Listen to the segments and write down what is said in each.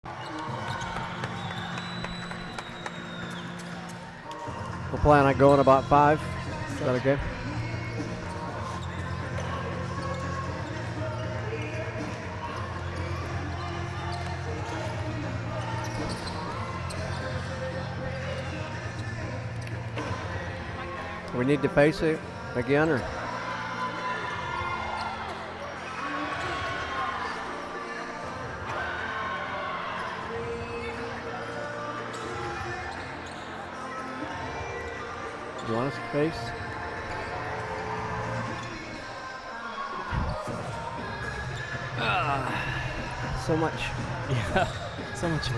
We'll plan on going about 5. Is that okay? We need to face it again, or? You want us to face? So much. Yeah, so much.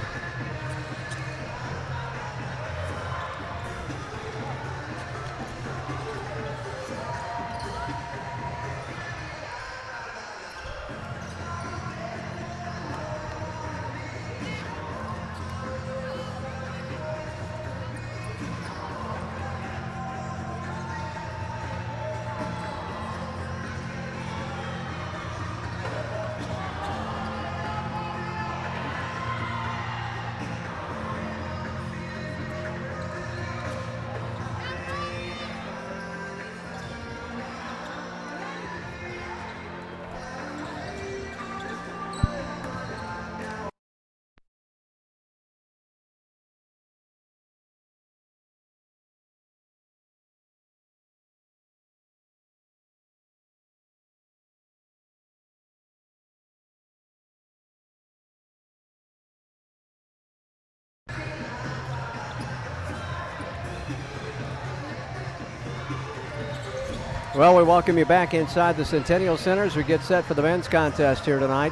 Well, we welcome you back inside the Centennial Center as we get set for the men's contest here tonight,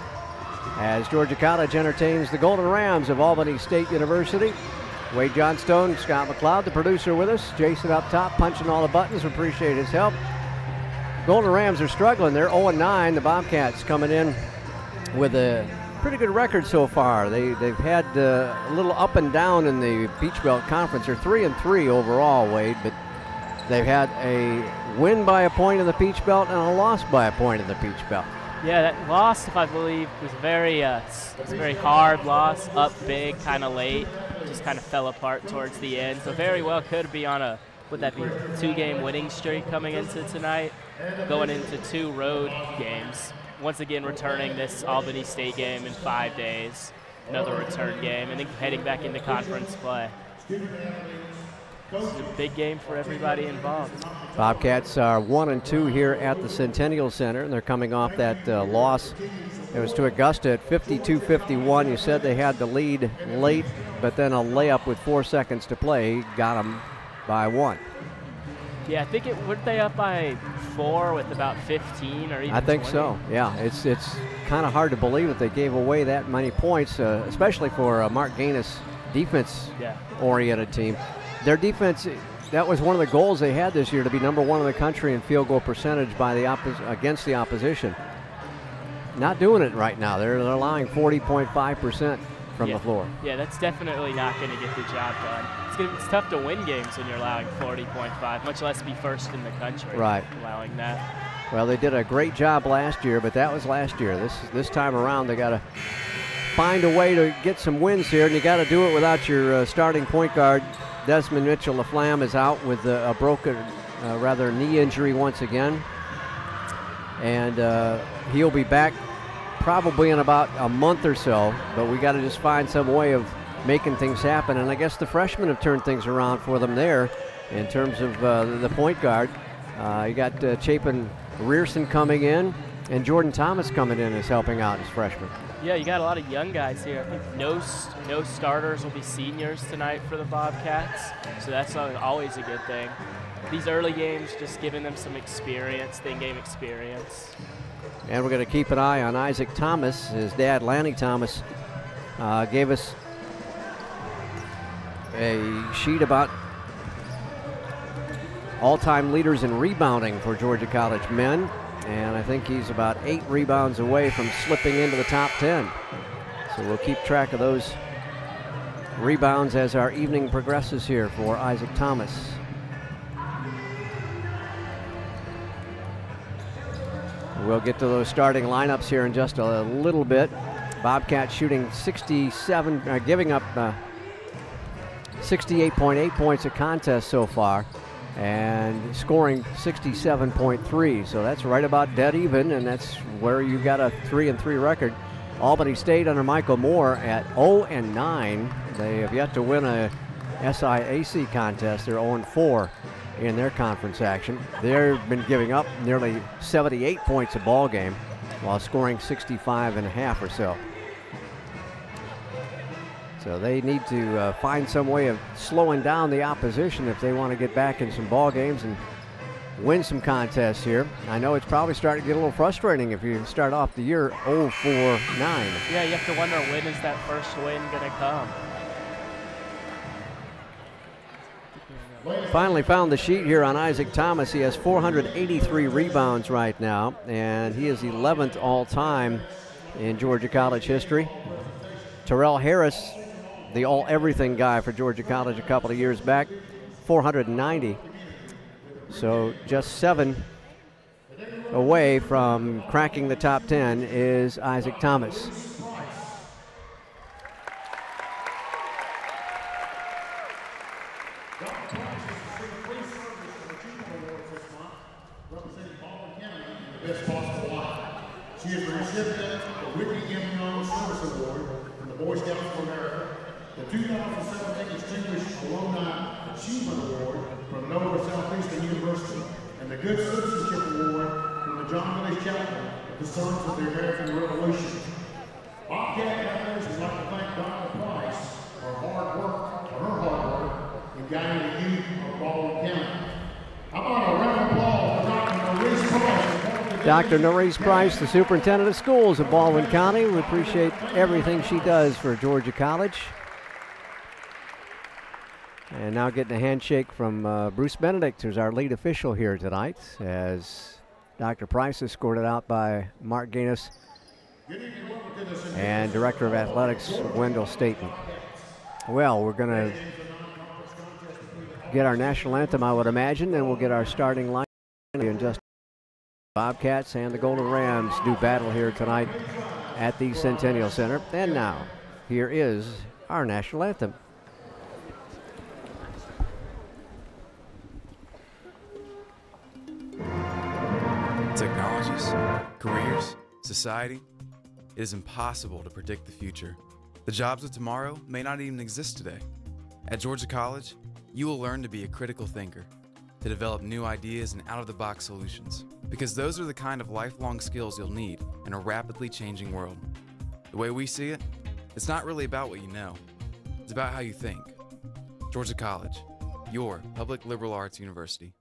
as Georgia College entertains the Golden Rams of Albany State University. Wade Johnstone, Scott McLeod, the producer, with us. Jason up top, punching all the buttons. We appreciate his help. Golden Rams are struggling. They're 0-9. The Bobcats coming in with a pretty good record so far. They've had a little up and down in the Peach Belt Conference. They're 3-3 overall, Wade, but they've had a win by a point in the Peach Belt and a loss by a point in the Peach Belt. Yeah, that loss, if I believe, was a very hard loss, up big, kind of late, just kind of fell apart towards the end. So very well could be on a, would that be 2-game winning streak coming into tonight, going into 2 road games. Once again, returning this Albany State game in 5 days, another return game, and then heading back into conference play. This is a big game for everybody involved. Bobcats are 1-2 here at the Centennial Center, and they're coming off that loss. It was to Augusta at 52-51. You said they had the lead late, but then a layup with 4 seconds to play got them by 1. Yeah, I think weren't they up by 4 with about 15 or even I think 20? so, yeah. It's kind of hard to believe that they gave away that many points, especially for a Mark Gaines defense-oriented team. Their defense, that was one of the goals they had this year, to be number 1 in the country in field goal percentage by against the opposition. Not doing it right now. They're allowing 40.5% from the floor. Yeah, that's definitely not going to get the job done. It's tough to win games when you're allowing 40.5, much less be first in the country. Right. Allowing that. Well, they did a great job last year, but that was last year. This time around, they got to find a way to get some wins here, and you got to do it without your starting point guard. Desmond Mitchell-Laflamme is out with a broken, knee injury once again. And he'll be back probably in about a month or so, but we got to just find some way of making things happen. And I guess the freshmen have turned things around for them there in terms of the point guard. You got Chapin Rearson coming in, and Jordan Thomas coming in as helping out as freshman. Yeah, you got a lot of young guys here. I think no starters will be seniors tonight for the Bobcats, so that's always a good thing. These early games, just giving them some experience, in-game experience. And we're going to keep an eye on Isaac Thomas. His dad, Lanny Thomas, gave us a sheet about all-time leaders in rebounding for Georgia College men. And I think he's about 8 rebounds away from slipping into the top 10. So we'll keep track of those rebounds as our evening progresses here for Isaac Thomas. We'll get to those starting lineups here in just a little bit. Bobcats shooting 67, giving up 68.8 points a contest so far, and scoring 67.3. So that's right about dead even, and that's where you got a 3-3 record. Albany State under Michael Moore at 0-9. They have yet to win a SIAC contest. They're 0-4 in their conference action. They've been giving up nearly 78 points a ball game while scoring 65.5 or so. So they need to find some way of slowing down the opposition if they want to get back in some ball games and win some contests here. I know it's probably starting to get a little frustrating if you start off the year 0-4-9. Yeah, you have to wonder, when is that first win going to come? Finally found the sheet here on Isaac Thomas. He has 483 rebounds right now, and he is 11th all-time in Georgia College history. Terrell Harris, the all-everything guy for Georgia College a couple of years back, 490. So just 7 away from cracking the top 10 is Isaac Thomas. She is the recipient of the Whitney M. Young Service Award from the Boy Scouts of America, the 2017 Distinguished Alumni Achievement Award from Nova Southeastern University, and the Good Citizenship Award from the John Lewis Chapter of the Sons of the American Revolution. Bobcat athletes would like to thank Dr. Price for her hard work in guiding the youth of Baldwin County. How about a round of applause for Dr. Maurice Price? Dr. Norris Price, the superintendent of schools of Baldwin County. We appreciate everything she does for Georgia College. And now getting a handshake from Bruce Benedict, who's our lead official here tonight, as Dr. Price is escorted out by Mark Gaines and Director of Athletics, Wendell Staten. Well, we're going to get our national anthem, I would imagine, and we'll get our starting line in just. Bobcats and the Golden Rams do battle here tonight at the Centennial Center. And now, here is our national anthem. Technologies, careers, society. It is impossible to predict the future. The jobs of tomorrow may not even exist today. At Georgia College, you will learn to be a critical thinker, to develop new ideas and out-of-the-box solutions, because those are the kind of lifelong skills you'll need in a rapidly changing world. The way we see it, it's not really about what you know. It's about how you think. Georgia College, your public liberal arts university.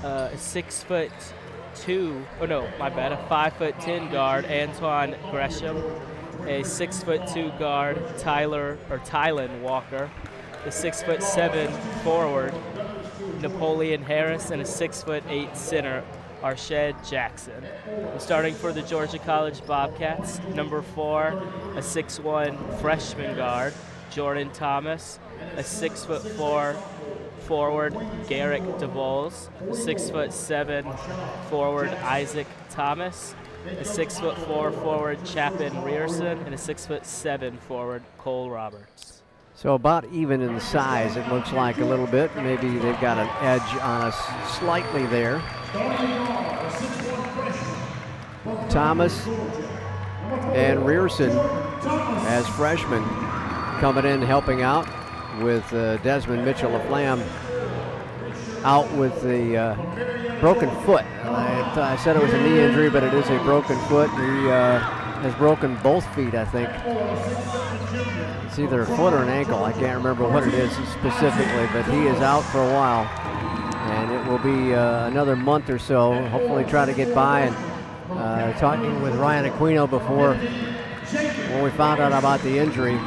A 6'2", oh no, my bad, a 5'10" guard, Antoine Gresham, a 6'2" guard, Tylen Walker, the 6'7" forward, Napoleon Harris, and a 6'8" center, Arshed Jackson. Starting for the Georgia College Bobcats, number 4, a 6'1" freshman guard, Jordan Thomas, a 6'4" forward, Garrick DeVos, 6'7" forward, Isaac Thomas, a 6'4" forward, Chapin Rierson, and a 6'7" forward, Cole Roberts. So about even in the size, it looks like a little bit. Maybe they've got an edge on us slightly there. Thomas and Rierson as freshmen coming in helping out with Desmond Mitchell-Laflamme out with the broken foot. I said it was a knee injury, but it is a broken foot. He has broken both feet, I think. It's either a foot or an ankle. I can't remember what it is specifically, but he is out for a while. And it will be another month or so. Hopefully try to get by. And talking with Ryan Aquino before, when we found out about the injury,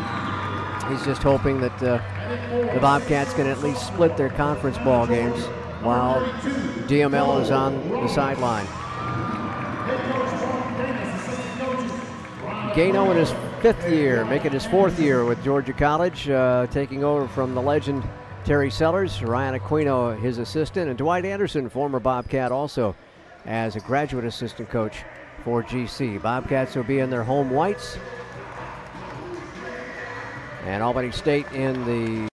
he's just hoping that the Bobcats can at least split their conference ball games while DML is on the sideline. Gano in his 5th year, making his 4th year with Georgia College, taking over from the legend Terry Sellers. Ryan Aquino, his assistant, and Dwight Anderson, former Bobcat, also as a graduate assistant coach for GC. Bobcats will be in their home whites, and Albany State in the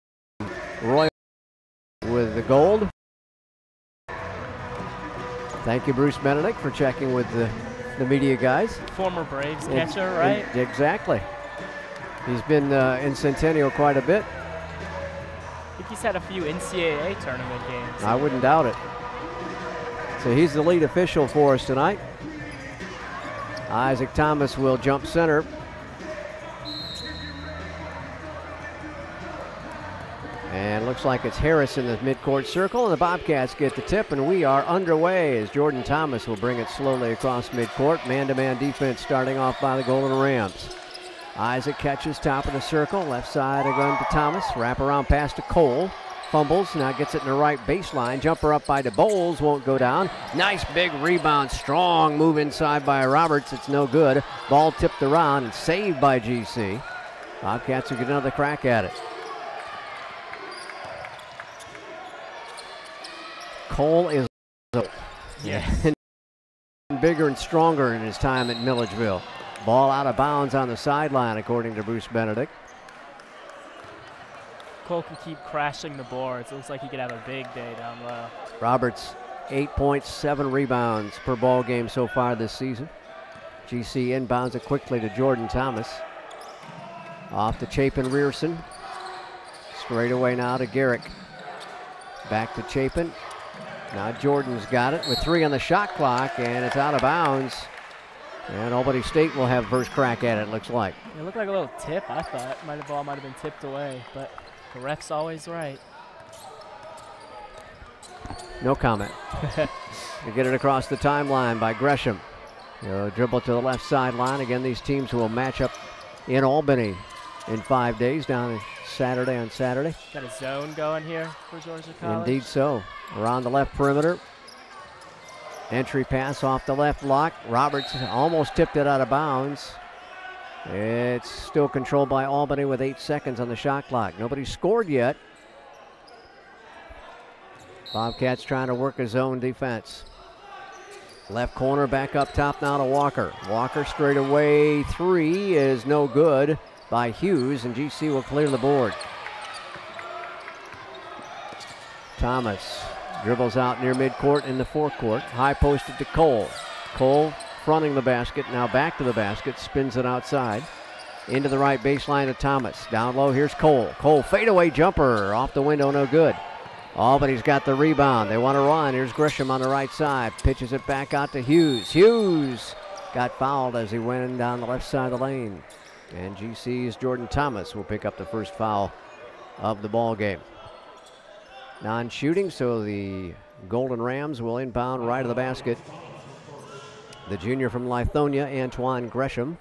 royal with the gold. Thank you, Bruce Benedict, for checking with the media guys. Former Braves catcher, right? Exactly. He's been in Centennial quite a bit. I think he's had a few NCAA tournament games. I wouldn't doubt it. So he's the lead official for us tonight. Isaac Thomas will jump center. And looks like it's Harris in the midcourt circle, and the Bobcats get the tip, and we are underway as Jordan Thomas will bring it slowly across midcourt. Man-to-man defense starting off by the Golden Rams. Isaac catches top of the circle, left side again to Thomas. Wrap around pass to Cole. Fumbles, now gets it in the right baseline. Jumper up by DeBoles, won't go down. Nice big rebound, strong move inside by Roberts. It's no good. Ball tipped around and saved by GC. Bobcats will get another crack at it. Cole is bigger and stronger in his time at Milledgeville. Ball out of bounds on the sideline, according to Bruce Benedict. Cole can keep crashing the boards. It looks like he could have a big day down low. Roberts, 8 points, 7 rebounds per ball game so far this season. GC inbounds it quickly to Jordan Thomas. Off to Chapin Rearson. Straight away now to Garrick. Back to Chapin. Now Jordan's got it with 3 on the shot clock, and it's out of bounds. And Albany State will have first crack at it, looks like. It looked like a little tip, I thought. The ball might have been tipped away, but the ref's always right. No comment. They get it across the timeline by Gresham. Dribble to the left sideline. Again, these teams will match up in Albany in 5 days down on Saturday. Got a zone going here for Georgia College. Indeed so. Around the left perimeter. Entry pass off the left block. Roberts almost tipped it out of bounds. It's still controlled by Albany with 8 seconds on the shot clock. Nobody scored yet. Bobcats trying to work a zone defense. Left corner back up top now to Walker. Walker straight away 3 is no good by Hughes, and GC will clear the board. Thomas dribbles out near midcourt in the forecourt. High posted to Cole. Cole fronting the basket, now back to the basket, spins it outside. Into the right baseline to Thomas. Down low, here's Cole. Cole fadeaway jumper off the window, no good. Albany's got the rebound. They want to run. Here's Grisham on the right side. Pitches it back out to Hughes. Hughes got fouled as he went in down the left side of the lane. And GC's Jordan Thomas will pick up the first foul of the ball game. Non-shooting, so the Golden Rams will inbound right of the basket. The junior from Lithonia, Antoine Gresham.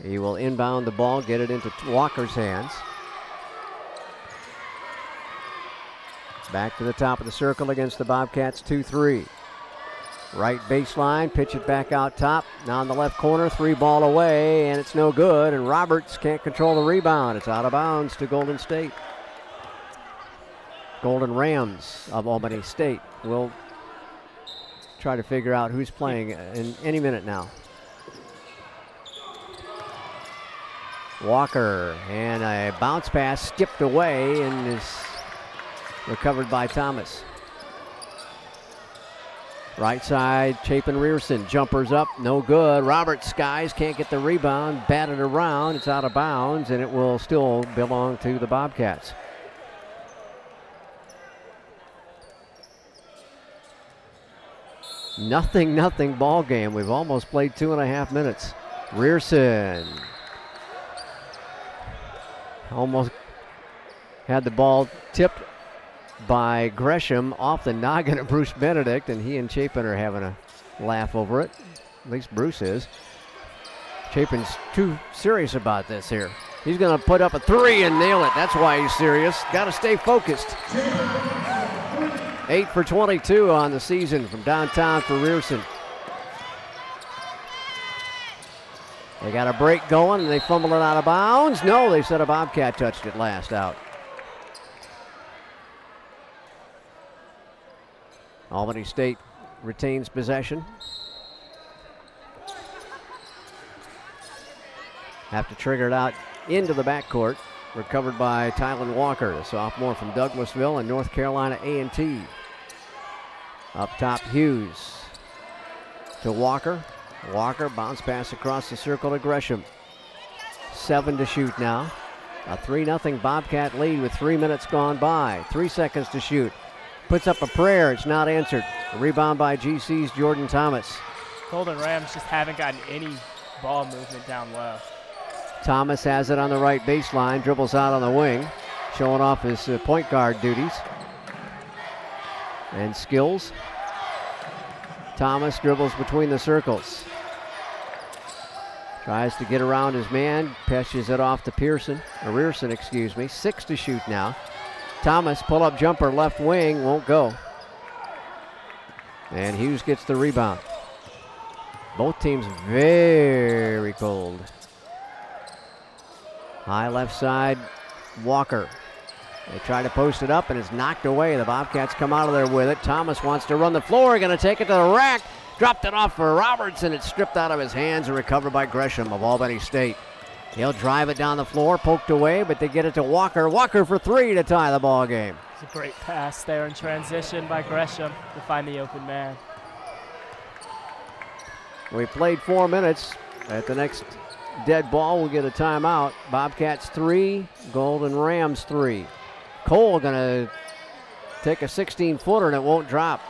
He will inbound the ball, get it into Walker's hands. Back to the top of the circle against the Bobcats, 2-3. Right baseline, pitch it back out top. Now in the left corner, 3 ball away, and it's no good. And Roberts can't control the rebound. It's out of bounds to Golden State. Golden Rams of Albany State will try to figure out who's playing in any minute now. Walker, and a bounce pass skipped away and is recovered by Thomas. Right side, Chapin Rearson, jumpers up, no good. Roberts skies, can't get the rebound, batted around, it's out of bounds, and it will still belong to the Bobcats. Nothing ball game. We've almost played 2.5 minutes. Rearson almost had the ball tipped by Gresham off the noggin of Bruce Benedict, and he and Chapin are having a laugh over it. At least Bruce is. Chapin's too serious about this here. He's going to put up a 3 and nail it. That's why he's serious. Got to stay focused. 8 for 22 on the season from downtown for Rearson. They got a break going, and they fumble it out of bounds. No, they said a Bobcat touched it last out. Albany State retains possession. Have to trigger it out into the backcourt. Recovered by Tylen Walker, a sophomore from Douglasville and North Carolina A&T. Up top, Hughes to Walker. Walker, bounce pass across the circle to Gresham. 7 to shoot now. A 3-0 Bobcat lead with 3 minutes gone by. 3 seconds to shoot. Puts up a prayer, it's not answered. A rebound by GC's Jordan Thomas. Golden Rams just haven't gotten any ball movement down low. Thomas has it on the right baseline, dribbles out on the wing, showing off his point guard duties and skills. Thomas dribbles between the circles. Tries to get around his man, pitches it off to Rearson, excuse me. 6 to shoot now. Thomas, pull-up jumper, left wing, won't go. And Hughes gets the rebound. Both teams very cold. High left side, Walker. They try to post it up, and it's knocked away. The Bobcats come out of there with it. Thomas wants to run the floor, going to take it to the rack. Dropped it off for Roberts, and it's stripped out of his hands and recovered by Gresham of Albany State. He'll drive it down the floor, poked away, but they get it to Walker. Walker for 3 to tie the ball game. It's a great pass there in transition by Gresham to find the open man. We played 4 minutes. At the next dead ball, we'll get a timeout. Bobcats 3, Golden Rams 3. Cole gonna take a 16-footer and it won't drop.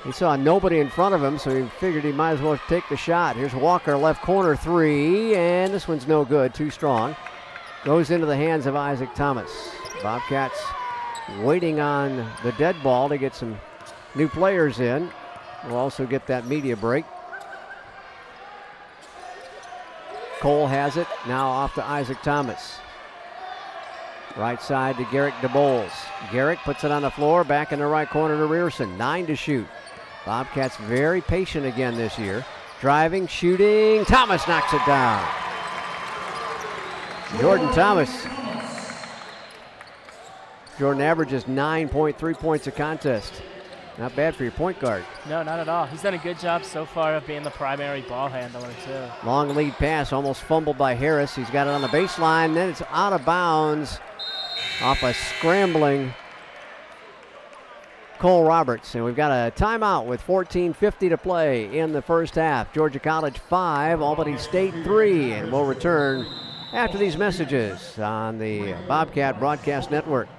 He saw nobody in front of him, so he figured he might as well take the shot. Here's Walker, left corner 3, and this one's no good, too strong. Goes into the hands of Isaac Thomas. Bobcats waiting on the dead ball to get some new players in. We'll also get that media break. Cole has it, now off to Isaac Thomas. Right side to Garrick DeBoles. Garrick puts it on the floor, back in the right corner to Rearson. 9 to shoot. Bobcats very patient again this year. Driving, shooting, Thomas knocks it down. Jordan Thomas. Jordan averages 9.3 points a contest. Not bad for your point guard. No, not at all. He's done a good job so far of being the primary ball handler, too. Long lead pass, almost fumbled by Harris. He's got it on the baseline, then it's out of bounds off a scrambling Cole Roberts. And we've got a timeout with 14:50 to play in the first half. Georgia College 5, Albany State 3. And we'll return after these messages on the Bobcat Broadcast Network.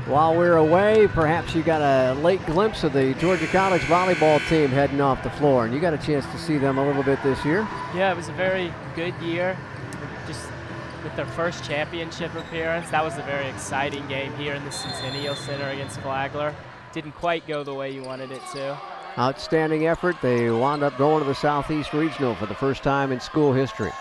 While we're away, perhaps you got a late glimpse of the Georgia College volleyball team heading off the floor, and you got a chance to see them a little bit this year. Yeah, it was a very good year. Just with their first championship appearance, that was a very exciting game here in the Centennial Center against Flagler. Didn't quite go the way you wanted it to. Outstanding effort. They wound up going to the Southeast Regional for the first time in school history.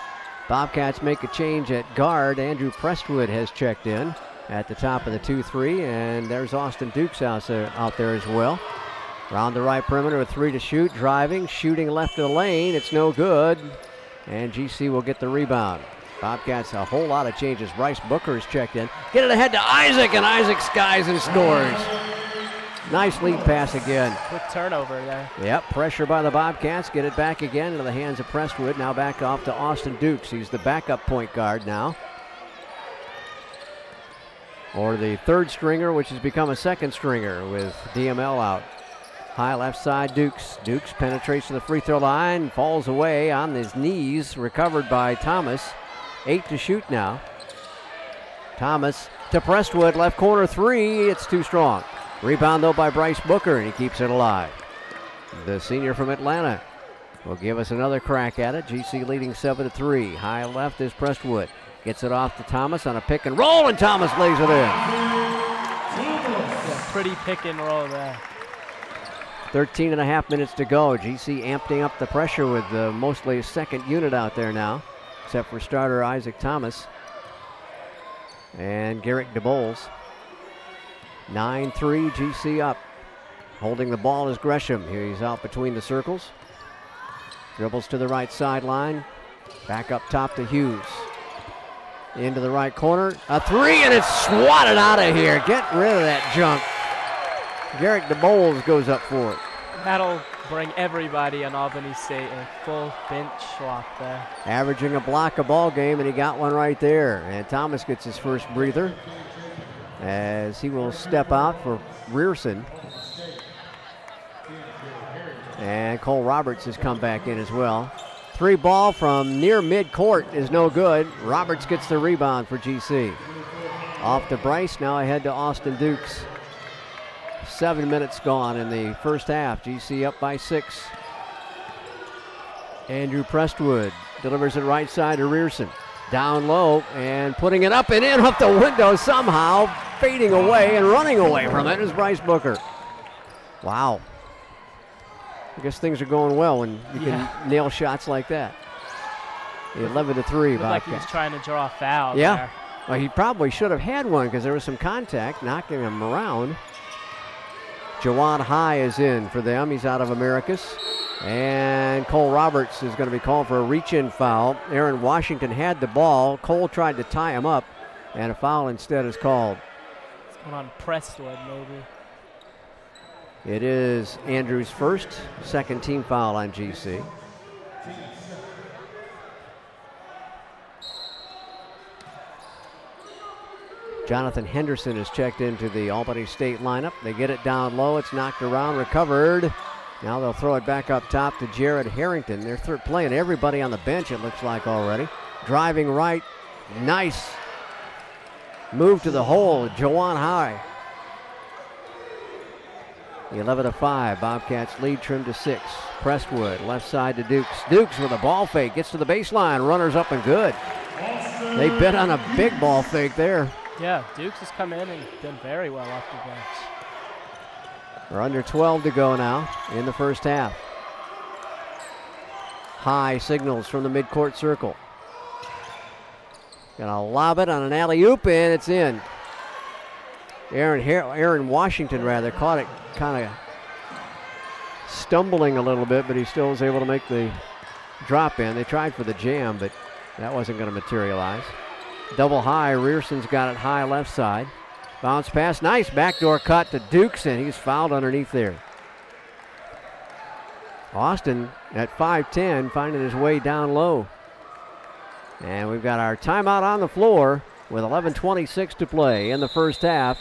Bobcats make a change at guard. Andrew Prestwood has checked in at the top of the 2-3, and there's Austin Dukes out there as well. Around the right perimeter with 3 to shoot, driving, shooting left of the lane. It's no good, and GC will get the rebound. Bobcats a whole lot of changes. Bryce Booker is checked in. Get it ahead to Isaac, and Isaac skies and scores. Nice lead pass again. Quick turnover there. Yep, pressure by the Bobcats. Get it back again into the hands of Prestwood. Now back off to Austin Dukes. He's the backup point guard now. Or the third stringer, which has become a second stringer with DML out. High left side, Dukes. Dukes penetrates to the free throw line, falls away on his knees, recovered by Thomas. 8 to shoot now. Thomas to Prestwood, left corner 3, it's too strong. Rebound though by Bryce Booker, and he keeps it alive. The senior from Atlanta will give us another crack at it. GC leading 7-3. High left is Prestwood. Gets it off to Thomas on a pick and roll, and Thomas lays it in. Yeah, pretty pick and roll there. 13 and a half minutes to go. GC amping up the pressure with mostly a second unit out there now, except for starter Isaac Thomas and Garrett DeBoles. 9-3, GC up. Holding the ball is Gresham. Here he's out between the circles. Dribbles to the right sideline. Back up top to Hughes. Into the right corner. A 3, and it's swatted out of here. Get rid of that junk. Garrett DeBoles goes up for it. That'll bring everybody on Albany State a full bench swap there. Averaging a block a ball game, and he got one right there. And Thomas gets his first breather as he will step out for Rearson. And Cole Roberts has come back in as well. 3 ball from near midcourt is no good. Roberts gets the rebound for GC. Off to Bryce, now ahead to Austin Dukes. 7 minutes gone in the first half. GC up by 6. Andrew Prestwood delivers it right side to Rearson. Down low and putting it up and in off the window somehow. Fading away and running away from it is Bryce Booker. Wow. I guess things are going well when you can nail shots like that. 11-3, Bobcats. Like he was trying to draw a foul. Yeah. There. Well, he probably should have had one because there was some contact knocking him around. Jawan High is in for them. He's out of Americas. And Cole Roberts is going to be called for a reach-in foul. Aaron Washington had the ball. Cole tried to tie him up, and a foul instead is called. It's going on Prestwood, maybe. It is Andrew's first, second team foul on GC. Jonathan Henderson is checked into the Albany State lineup. They get it down low. It's knocked around, recovered. Now they'll throw it back up top to Jared Harrington. They're playing everybody on the bench, it looks like already. Driving right. Nice move to the hole. Jawan High. 11-5. Bobcats lead trimmed to 6. Prestwood left side to Dukes. Dukes with a ball fake. Gets to the baseline. Runners up and good. They bet on a big ball fake there. Yeah, Dukes has come in and done very well off the bench. We're under 12 to go now in the first half. High signals from the midcourt circle. Gonna lob it on an alley-oop, and it's in. Aaron Washington caught it kind of stumbling a little bit, but he still was able to make the drop in. They tried for the jam, but that wasn't going to materialize. Double high, Rearson's got it high left side. Bounce pass, nice backdoor cut to Dukes, and he's fouled underneath there. Austin at 5'10", finding his way down low. And we've got our timeout on the floor with 11:26 to play in the first half.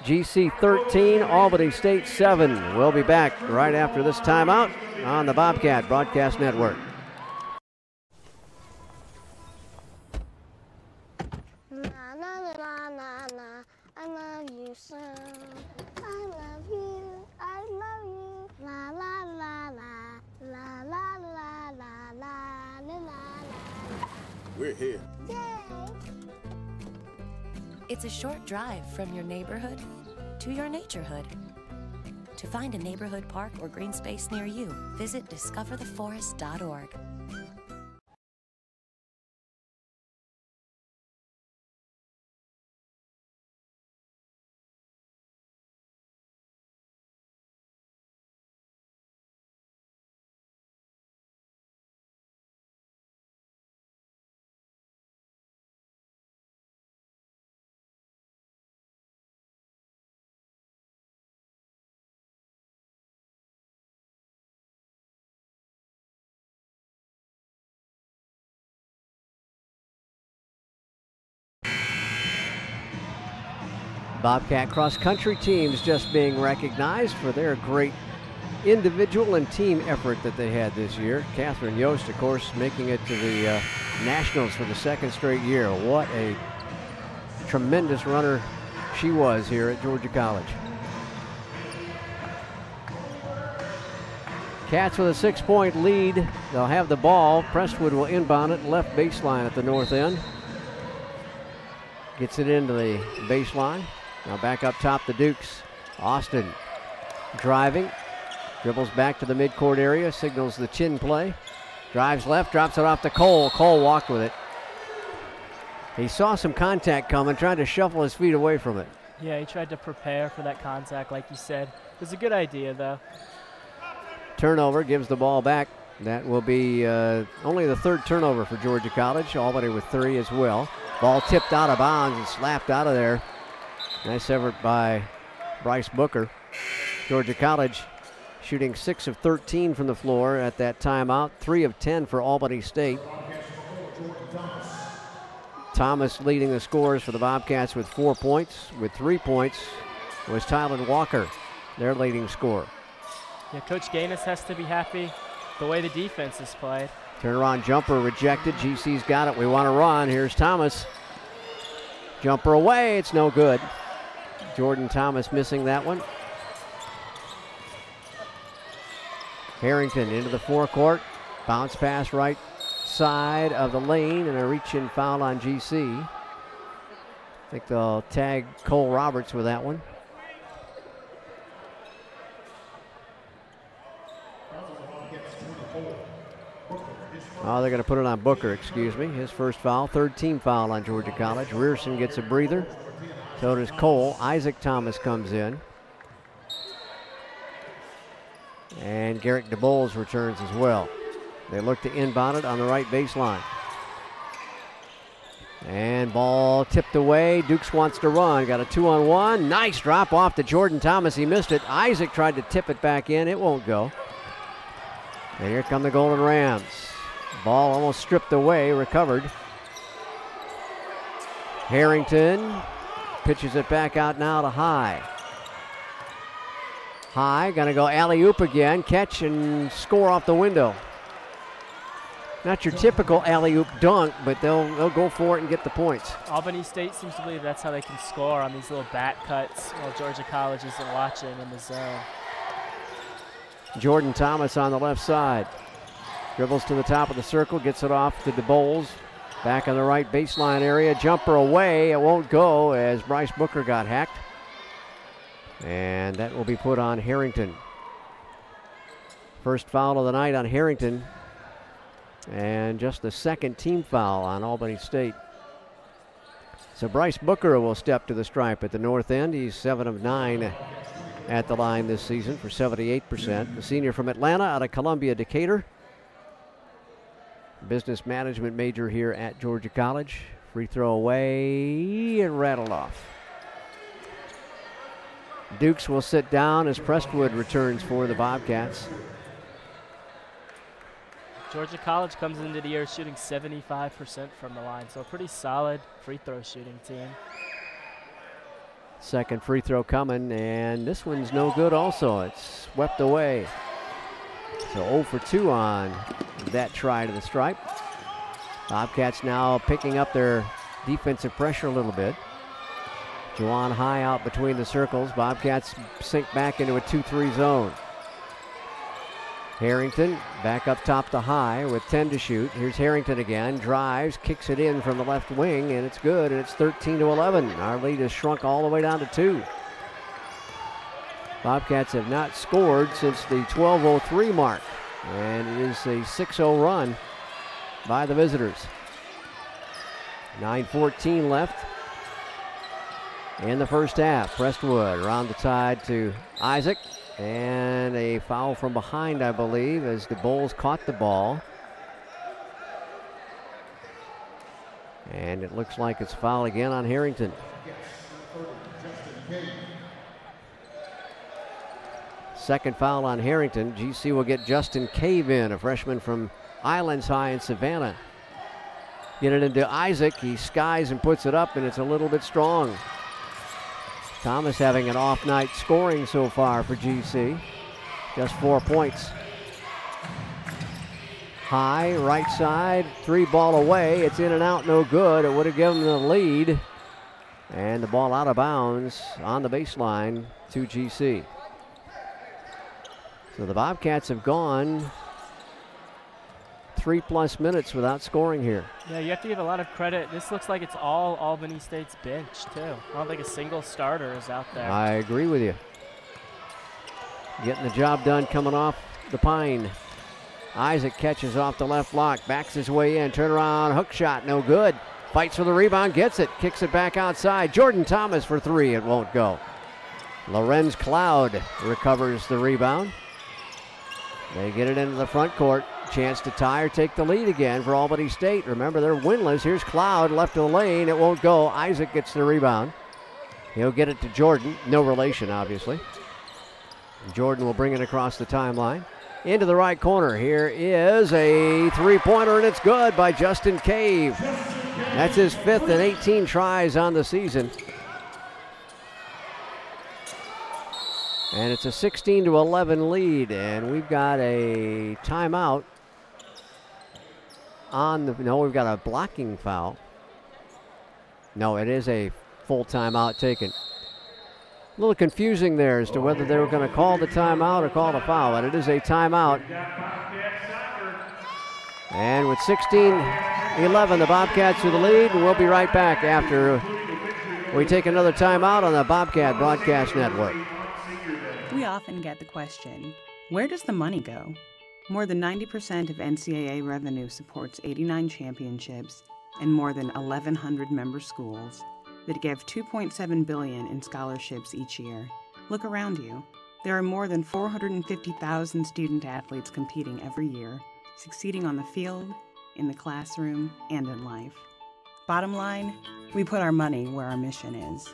GC 13, Albany State 7. We'll be back right after this timeout on the Bobcat Broadcast Network. Na na na na na, I love you so. We're here. It's a short drive from your neighborhood to your naturehood. To find a neighborhood park or green space near you, visit discovertheforest.org. Bobcat cross-country teams just being recognized for their great individual and team effort that they had this year. Catherine Yost, of course, making it to the Nationals for the second straight year. What a tremendous runner she was here at Georgia College. Cats with a 6-point lead. They'll have the ball. Prestwood will inbound it left baseline at the north end. Gets it into the baseline. Now back up top, the Dukes. Austin driving. Dribbles back to the midcourt area. Signals the chin play. Drives left, drops it off to Cole. Cole walked with it. He saw some contact coming, tried to shuffle his feet away from it. Yeah, he tried to prepare for that contact, like you said. It was a good idea, though. Turnover, gives the ball back. That will be only the third turnover for Georgia College. Albany with 3 as well. Ball tipped out of bounds and slapped out of there. Nice effort by Bryce Booker. Georgia College shooting 6 of 13 from the floor at that timeout. 3 of 10 for Albany State. Thomas leading the scores for the Bobcats with 4 points. With 3 points was Tyler Walker, their leading scorer. Yeah, Coach Gaines has to be happy the way the defense is played. Turnaround jumper rejected. GC's got it. We want to run. Here's Thomas. Jumper away. It's no good. Jordan Thomas missing that one. Harrington into the forecourt. Bounce pass right side of the lane and a reach-in foul on GC. I think they'll tag Cole Roberts with that one. Oh, they're going to put it on Booker, excuse me. His first foul, third team foul on Georgia College. Rearson gets a breather. So does Cole. Isaac Thomas comes in. And Garrick DeBoles returns as well. They look to inbound it on the right baseline. And ball tipped away. Dukes wants to run. Got a 2-on-1. Nice drop off to Jordan Thomas. He missed it. Isaac tried to tip it back in. It won't go. And here come the Golden Rams. Ball almost stripped away, recovered. Harrington pitches it back out now to High. High, gonna go alley-oop again, catch and score off the window. Not your typical alley-oop dunk, but they'll go for it and get the points. Albany State seems to believe that's how they can score, on these little back cuts while Georgia College isn't watching in the zone. Jordan Thomas on the left side. Dribbles to the top of the circle, gets it off to DeBoles. Back on the right baseline area, jumper away. It won't go as Bryce Booker got hacked. And that will be put on Harrington. First foul of the night on Harrington. And just the second team foul on Albany State. So Bryce Booker will step to the stripe at the north end. He's 7 of 9 at the line this season for 78%. The senior from Atlanta out of Columbia, Decatur. Business management major here at Georgia College. Free throw away and rattled off. Dukes will sit down as Prestwood returns for the Bobcats. Georgia College comes into the year shooting 75% from the line, so a pretty solid free throw shooting team. Second free throw coming, and this one's no good also. It's swept away. So 0 for 2 on that try to the stripe. Bobcats now picking up their defensive pressure a little bit. Juwan High out between the circles. Bobcats sink back into a 2-3 zone. Harrington back up top to High with 10 to shoot. Here's Harrington again, drives, kicks it in from the left wing, and it's good, and it's 13-11. Our lead has shrunk all the way down to 2. Bobcats have not scored since the 12:03 mark, and it is a 6-0 run by the visitors. 9:14 left in the first half. Prestwood around the tide to Isaac. And a foul from behind, I believe, as the Bulls caught the ball. And it looks like it's a foul again on Harrington. Second foul on Harrington. GC will get Justin Cave in, a freshman from Islands High in Savannah. Get it into Isaac. He skies and puts it up, and it's a little bit strong. Thomas having an off night scoring so far for GC. Just 4 points. High, right side, 3 ball away. It's in and out, no good. It would have given them the lead. And the ball out of bounds on the baseline to GC. So the Bobcats have gone 3+ minutes without scoring here. Yeah, you have to give a lot of credit. This looks like it's all Albany State's bench, too. I don't think a single starter is out there. I agree with you. Getting the job done coming off the pine. Isaac catches off the left block, backs his way in, turn around, hook shot, no good. Fights for the rebound, gets it, kicks it back outside. Jordan Thomas for 3, it won't go. Lorenz Cloud recovers the rebound. They get it into the front court. Chance to tie or take the lead again for Albany State. Remember, they're winless. Here's Cloud left of the lane. It won't go. Isaac gets the rebound. He'll get it to Jordan. No relation, obviously. Jordan will bring it across the timeline. Into the right corner. Here is a 3-pointer, and it's good by Justin Cave. That's his 5th and 18 tries on the season. And it's a 16-11 lead, and we've got a timeout on the, no, we've got a blocking foul. No, it is a full timeout taken. A little confusing there as to whether they were going to call the timeout or call the foul, but it is a timeout. And with 16-11, the Bobcats with the lead, and we'll be right back after we take another timeout on the Bobcat Broadcast Network. We often get the question, where does the money go? More than 90% of NCAA revenue supports 89 championships and more than 1,100 member schools that give $2.7 billion in scholarships each year. Look around you. There are more than 450,000 student athletes competing every year, succeeding on the field, in the classroom, and in life. Bottom line, we put our money where our mission is.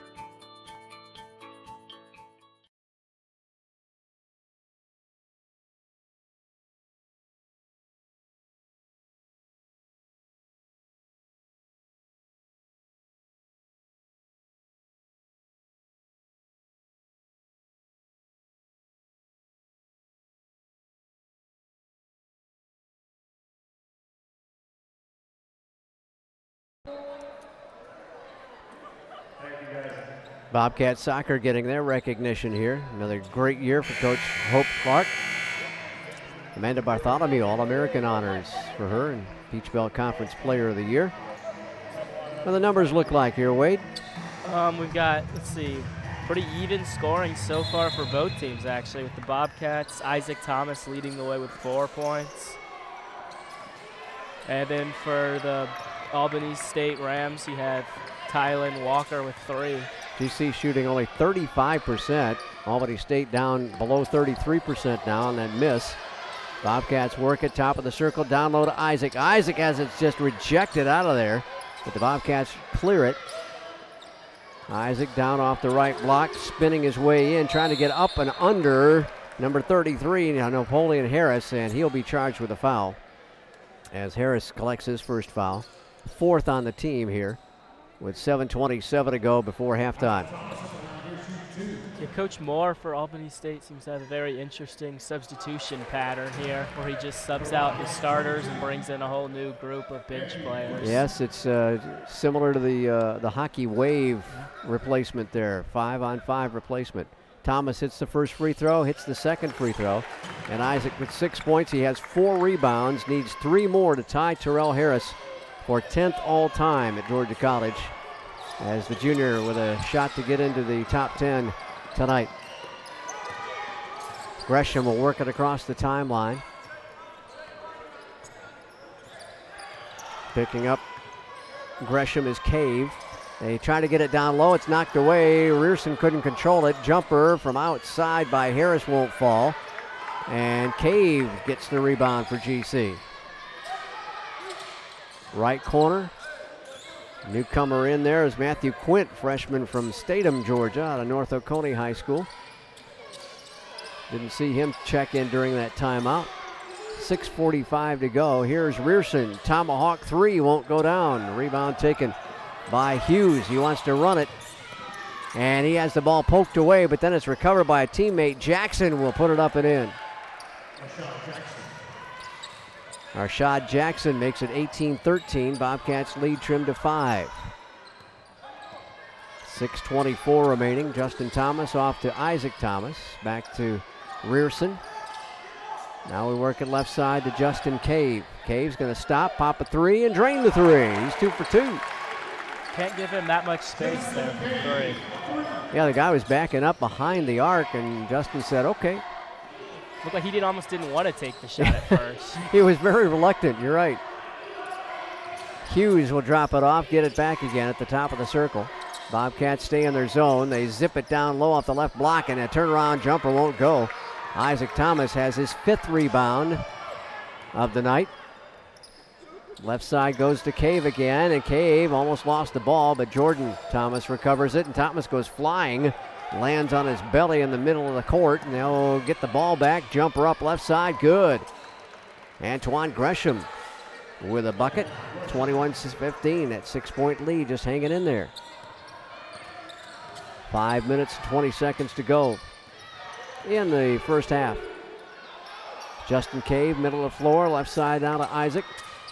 Bobcat soccer getting their recognition here. Another great year for Coach Hope Clark. Amanda Bartholomew, All-American honors for her and Peach Belt Conference Player of the Year. What do the numbers look like here, Wade? We've got, let's see, pretty even scoring so far for both teams, actually, with the Bobcats. Isaac Thomas leading the way with 4 points. And then for the Albany State Rams, you have Tylen Walker with 3. GC shooting only 35%. Albany State down below 33% now on that miss. Bobcats work at top of the circle, down low to Isaac. Isaac has it just rejected out of there, but the Bobcats clear it. Isaac down off the right block, spinning his way in, trying to get up and under number 33, Napoleon Harris, and he'll be charged with a foul as Harris collects his first foul. 4th on the team here with 7:27 to go before halftime. Yeah, Coach Moore for Albany State seems to have a very interesting substitution pattern here, where he just subs out his starters and brings in a whole new group of bench players. Yes, it's similar to the hockey wave replacement there, 5-on-5 replacement. Thomas hits the first free throw, hits the second free throw. And Isaac with 6 points. He has 4 rebounds, needs 3 more to tie Terrell Harris for 10th all-time at Georgia College, as the junior with a shot to get into the top 10 tonight. Gresham will work it across the timeline. Picking up Gresham is Cave. They try to get it down low. It's knocked away. Rierson couldn't control it. Jumper from outside by Harris won't fall. And Cave gets the rebound for GC. Right corner. Newcomer in there is Matthew Quint, freshman from Statham, Georgia, out of North Oconee High School. Didn't see him check in during that timeout. 6:45 to go. Here's Rierson. Tomahawk 3 won't go down. Rebound taken by Hughes. He wants to run it. And he has the ball poked away, but then it's recovered by a teammate. Jackson will put it up and in. Arshad Jackson makes it 18-13. Bobcats lead trimmed to 5. 6:24 remaining. Justin Thomas off to Isaac Thomas. Back to Rierson. Now we work it left side to Justin Cave. Cave's going to stop, pop a 3, and drain the 3. He's 2 for 2. Can't give him that much space there for 3. Yeah, the guy was backing up behind the arc, and Justin said, okay. Looked like he almost didn't want to take the shot at first. He was very reluctant, you're right. Hughes will drop it off, get it back again at the top of the circle. Bobcats stay in their zone. They zip it down low off the left block, and a turnaround jumper won't go. Isaac Thomas has his 5th rebound of the night. Left side goes to Cave again, and Cave almost lost the ball, but Jordan Thomas recovers it, and Thomas goes flying, lands on his belly in the middle of the court, and they'll get the ball back. Jumper up left side, good. Antoine Gresham with a bucket, 21-15, that 6-point lead just hanging in there. 5 minutes, 20 seconds to go in the first half. Justin Cave, middle of the floor, left side down to Isaac.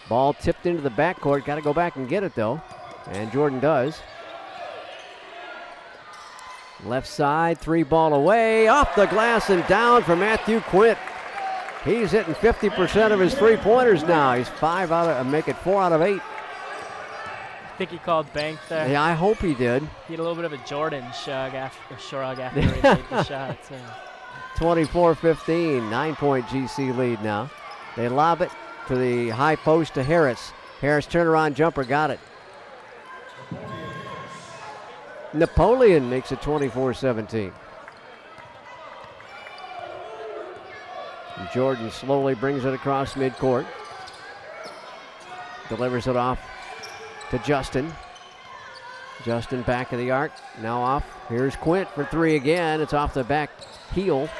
Ball tipped into the backcourt. Got to go back and get it, though. And Jordan does. Left side, 3 ball away. Off the glass and down for Matthew Quint. He's hitting 50% of his 3-pointers now. He's 4 out of 8. I think he called bank there. Yeah, I hope he did. He had a little bit of a Jordan shrug after he made the shot. So. 24-15, 9-point GC lead now. They lob it to the high post to Harris. Harris turnaround jumper, got it. Napoleon makes it 24-17. Jordan slowly brings it across midcourt. Delivers it off to Justin. Justin back of the arc, now off. Here's Quint for 3 again. It's off the back heel,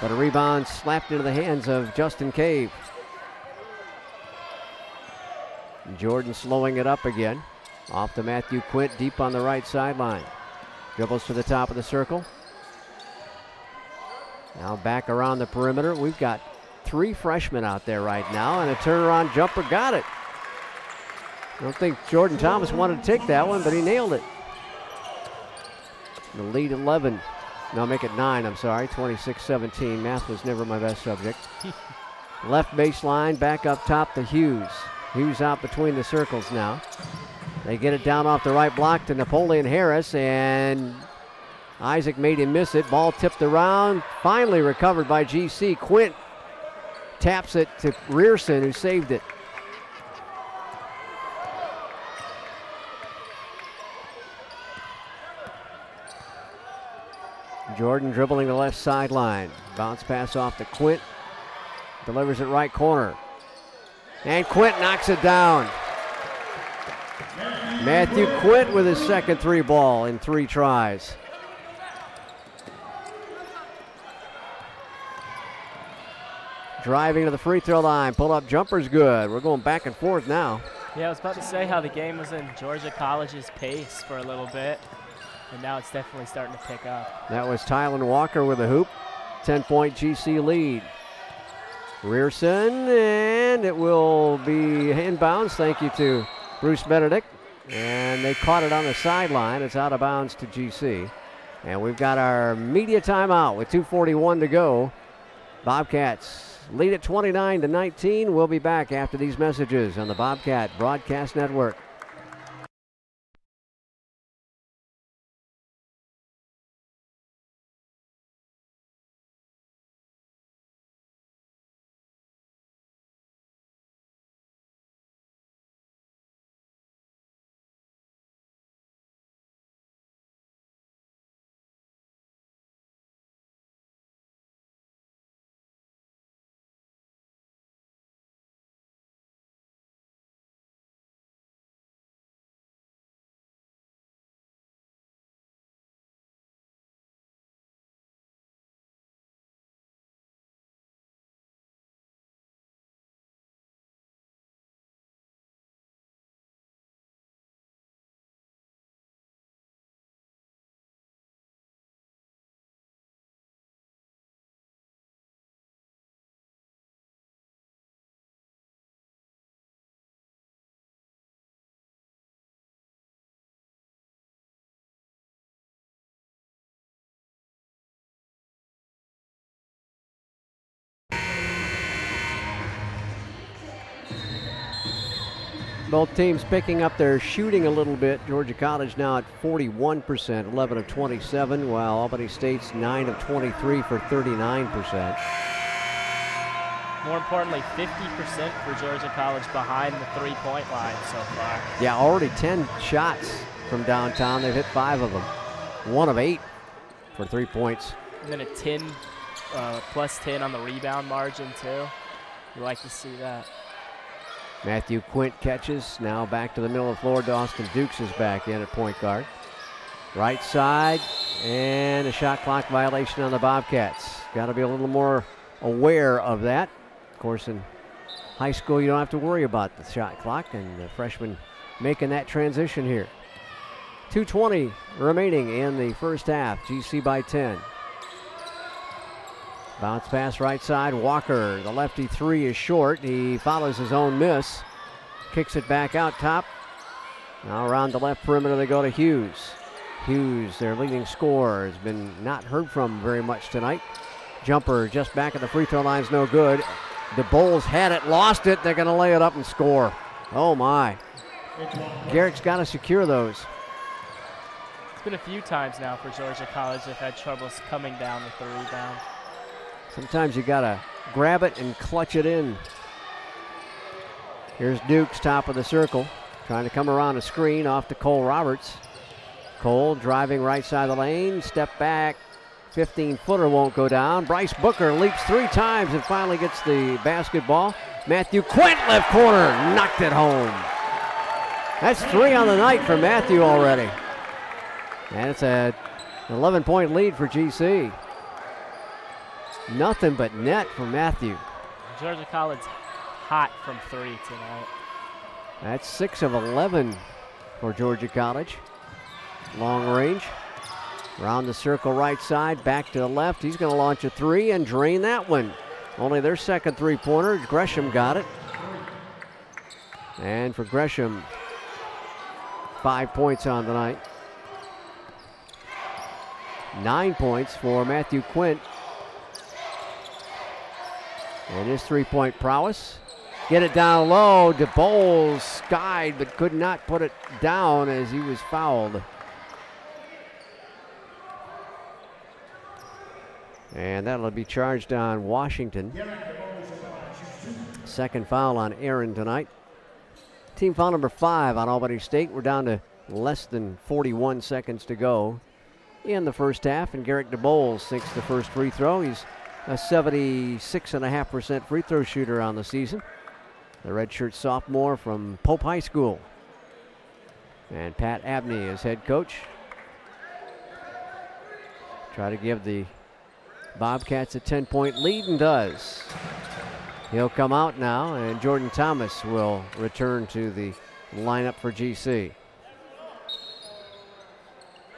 but a rebound slapped into the hands of Justin Cave. Jordan slowing it up again. Off to Matthew Quint, deep on the right sideline. Dribbles to the top of the circle. Now back around the perimeter. We've got 3 freshmen out there right now, and a turnaround jumper, got it. I don't think Jordan Thomas wanted to take that one, but he nailed it. The lead 11. No, make it 9, I'm sorry. 26-17. Math was never my best subject. Left baseline, back up top to Hughes. Hughes out between the circles now. They get it down off the right block to Napoleon Harris, and Isaac made him miss it. Ball tipped around, finally recovered by GC. Quint taps it to Rierson, who saved it. Jordan dribbling the left sideline. Bounce pass off to Quint. Delivers it right corner. And Quint knocks it down. Matthew Quint with his second 3 ball in 3 tries. Driving to the free throw line. Pull up jumper's good. We're going back and forth now. Yeah, I was about to say how the game was in Georgia College's pace for a little bit. And now it's definitely starting to pick up. That was Tylen Walker with a hoop. 10-point GC lead. Rierson, and it will be inbounds. Thank you to Bruce Benedict. And they caught it on the sideline. It's out of bounds to GC. And we've got our media timeout with 2:41 to go. Bobcats lead at 29-19. We'll be back after these messages on the Bobcat Broadcast Network. Both teams picking up their shooting a little bit. Georgia College now at 41%, 11 of 27, while Albany State's 9 of 23 for 39%. More importantly, 50% for Georgia College behind the three-point line so far. Yeah, already 10 shots from downtown. They've hit 5 of them. 1 of 8 for 3 points. And then a 10, plus 10 on the rebound margin, too. You like to see that. Matthew Quint catches. Now back to the middle of the floor. Dawson Dukes is back in at point guard. Right side, and a shot clock violation on the Bobcats. Got to be a little more aware of that. Of course, in high school, you don't have to worry about the shot clock, and the freshman making that transition here. 2:20 remaining in the first half. GC by 10. Bounce pass right side. Walker, the lefty three is short. He follows his own miss. Kicks it back out top. Now around the left perimeter they go to Hughes. Hughes, their leading scorer, has been not heard from very much tonight. Jumper just back at the free throw line's no good. The Bulls had it, lost it. They're going to lay it up and score. Oh my. Garrick's got to secure those. It's been a few times now for Georgia College they've had troubles coming down with the rebound. Sometimes you got to grab it and clutch it in. Here's Dukes, top of the circle, trying to come around a screen off to Cole Roberts. Cole driving right side of the lane, step back, 15-footer won't go down. Bryce Booker leaps 3 times and finally gets the basketball. Matthew Quint, left corner, knocked it home. That's 3 on the night for Matthew already. And it's an 11-point lead for GC. Nothing but net for Matthew. Georgia College hot from 3 tonight. That's 6 of 11 for Georgia College. Long range. Around the circle right side, back to the left. He's going to launch a 3 and drain that one. Only their second three-pointer. Gresham got it. And for Gresham, 5 points on the night. 9 points for Matthew Quint. And his three-point prowess. Get it down low. DeBoles skied but could not put it down as he was fouled. And that'll be charged on Washington. Second foul on Aaron tonight. Team foul number 5 on Albany State. We're down to less than 41 seconds to go in the first half. And Garrick DeBoles sinks the first free throw. He's a 76.5% free throw shooter on the season. The redshirt sophomore from Pope High School. And Pat Abney is head coach. Try to give the Bobcats a 10-point lead and does. He'll come out now, and Jordan Thomas will return to the lineup for GC.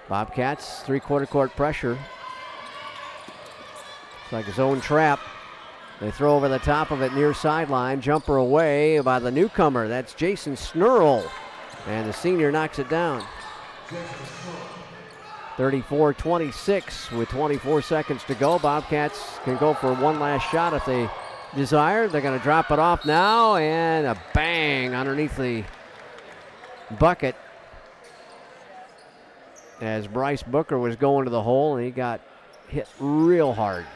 Bobcats, three-quarter court pressure. It's like a zone trap. They throw over the top of it near sideline. Jumper away by the newcomer. That's Jason Snurl. And the senior knocks it down. 34-26 with 24 seconds to go. Bobcats can go for one last shot if they desire. They're going to drop it off now, and a bang underneath the bucket as Bryce Booker was going to the hole, and he got hit real hard.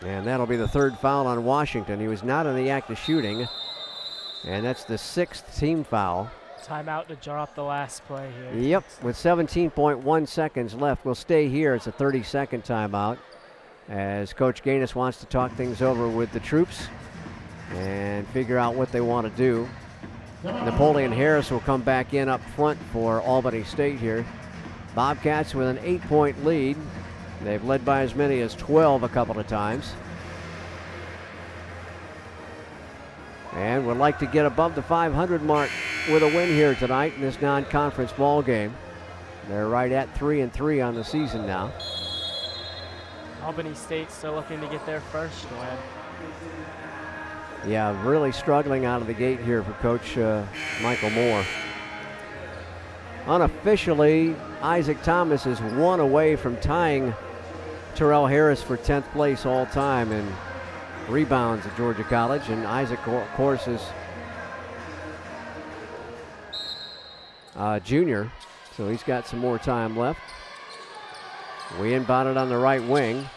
And that'll be the third foul on Washington. He was not in the act of shooting, and that's the 6th team foul. Timeout to draw up the last play here. Yep, with 17.1 seconds left. We'll stay here. It's a 30-second timeout as Coach Gaines wants to talk things over with the troops and figure out what they want to do. Napoleon Harris will come back in up front for Albany State here. Bobcats with an 8-point lead. They've led by as many as 12 a couple of times. And would like to get above the 500 mark with a win here tonight in this non-conference ball game. They're right at 3-3 on the season now. Albany State still looking to get their first win. Yeah, really struggling out of the gate here for Coach Michael Moore. Unofficially, Isaac Thomas is one away from tying Terrell Harris for 10th place all time in rebounds at Georgia College, and Isaac, of course, is junior, so he's got some more time left. We inbound it on the right wing.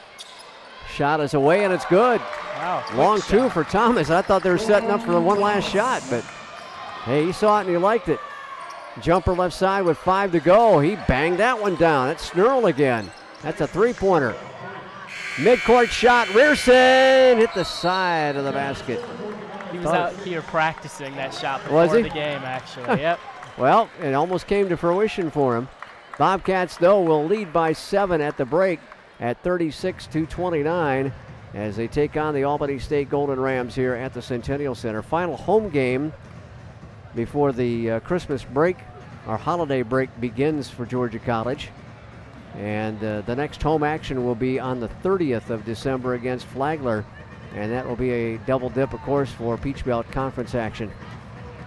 Shot is away, and it's good. Wow, long shot. two for Thomas. I thought they were setting up for the one last shot, but hey, he saw it and he liked it. Jumper left side with 5 to go. He banged that one down. It's Snurl again. That's a three-pointer. Midcourt shot. Rearson hit the side of the basket. He was out here practicing that shot Was before he? the game, actually. Yep. Well, it almost came to fruition for him. Bobcats, though, will lead by 7 at the break at 36-29 as they take on the Albany State Golden Rams here at the Centennial Center. Final home game before the Christmas break, our holiday break, begins for Georgia College. And the next home action will be on the 30th of December against Flagler. And that will be a double dip, of course, for Peach Belt Conference action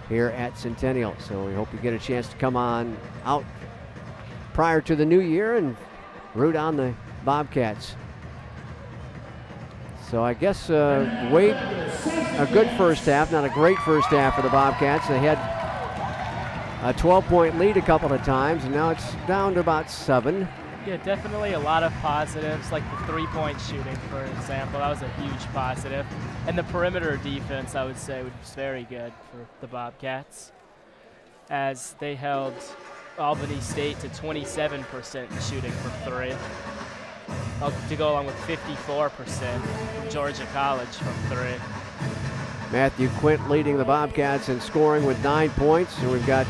here at Centennial. So we hope you get a chance to come on out prior to the new year and root on the Bobcats. So I guess Wade, a good first half, not a great first half for the Bobcats. They had a 12-point lead a couple of times, and now it's down to about 7. Yeah, definitely a lot of positives, like the three-point shooting, for example. That was a huge positive. And the perimeter defense, I would say, was very good for the Bobcats, as they held Albany State to 27% shooting from 3, to go along with 54% from Georgia College from 3. Matthew Quint leading the Bobcats in scoring with 9 points. And we've got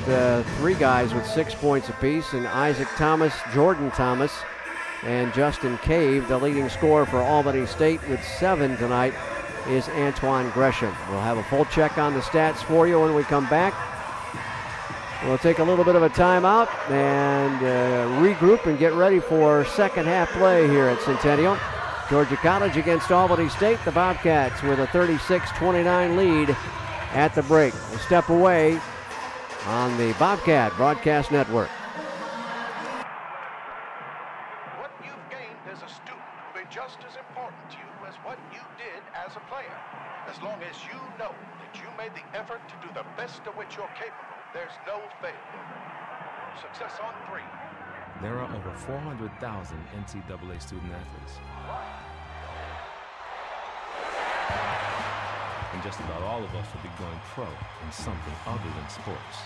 3 guys with 6 points apiece, and Isaac Thomas, Jordan Thomas, and Justin Cave. The leading scorer for Albany State with 7 tonight is Antoine Gresham. We'll have a full check on the stats for you when we come back. We'll take a little bit of a timeout and regroup and get ready for second half play here at Centennial. Georgia College against Albany State. The Bobcats with a 36-29 lead at the break. A step away on the Bobcat Broadcast Network. What you've gained as a student will be just as important to you as what you did as a player. As long as you know that you made the effort to do the best of which you're capable, there's no failure. Success on 3. There are over 400,000 NCAA student athletes. And just about all of us will be going pro in something other than sports.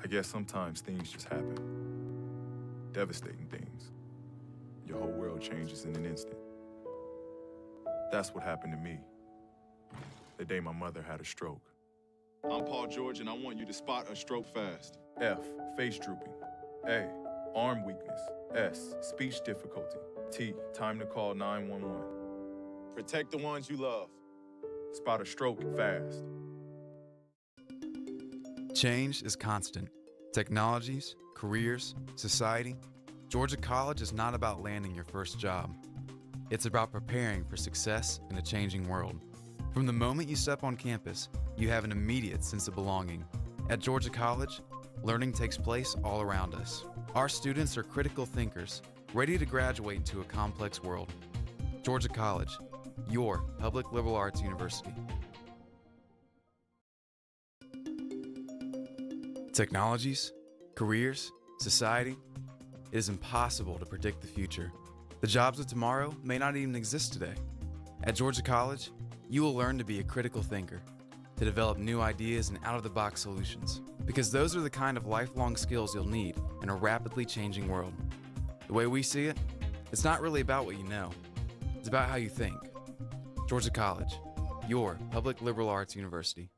I guess sometimes things just happen. Devastating things. Your whole world changes in an instant. That's what happened to me the day my mother had a stroke. I'm Paul George, and I want you to spot a stroke fast. F, face drooping. A, arm weakness. S, speech difficulty. T, time to call 911. Protect the ones you love. Spot a stroke fast. Change is constant. Technologies, careers, society. Georgia College is not about landing your first job. It's about preparing for success in a changing world. From the moment you step on campus, you have an immediate sense of belonging. At Georgia College, learning takes place all around us. Our students are critical thinkers, ready to graduate into a complex world. Georgia College, your public liberal arts university. Technologies, careers, society, it is impossible to predict the future. The jobs of tomorrow may not even exist today. At Georgia College, you will learn to be a critical thinker, to develop new ideas and out-of-the-box solutions, because those are the kind of lifelong skills you'll need in a rapidly changing world. The way we see it, it's not really about what you know, it's about how you think. Georgia College, your public liberal arts university.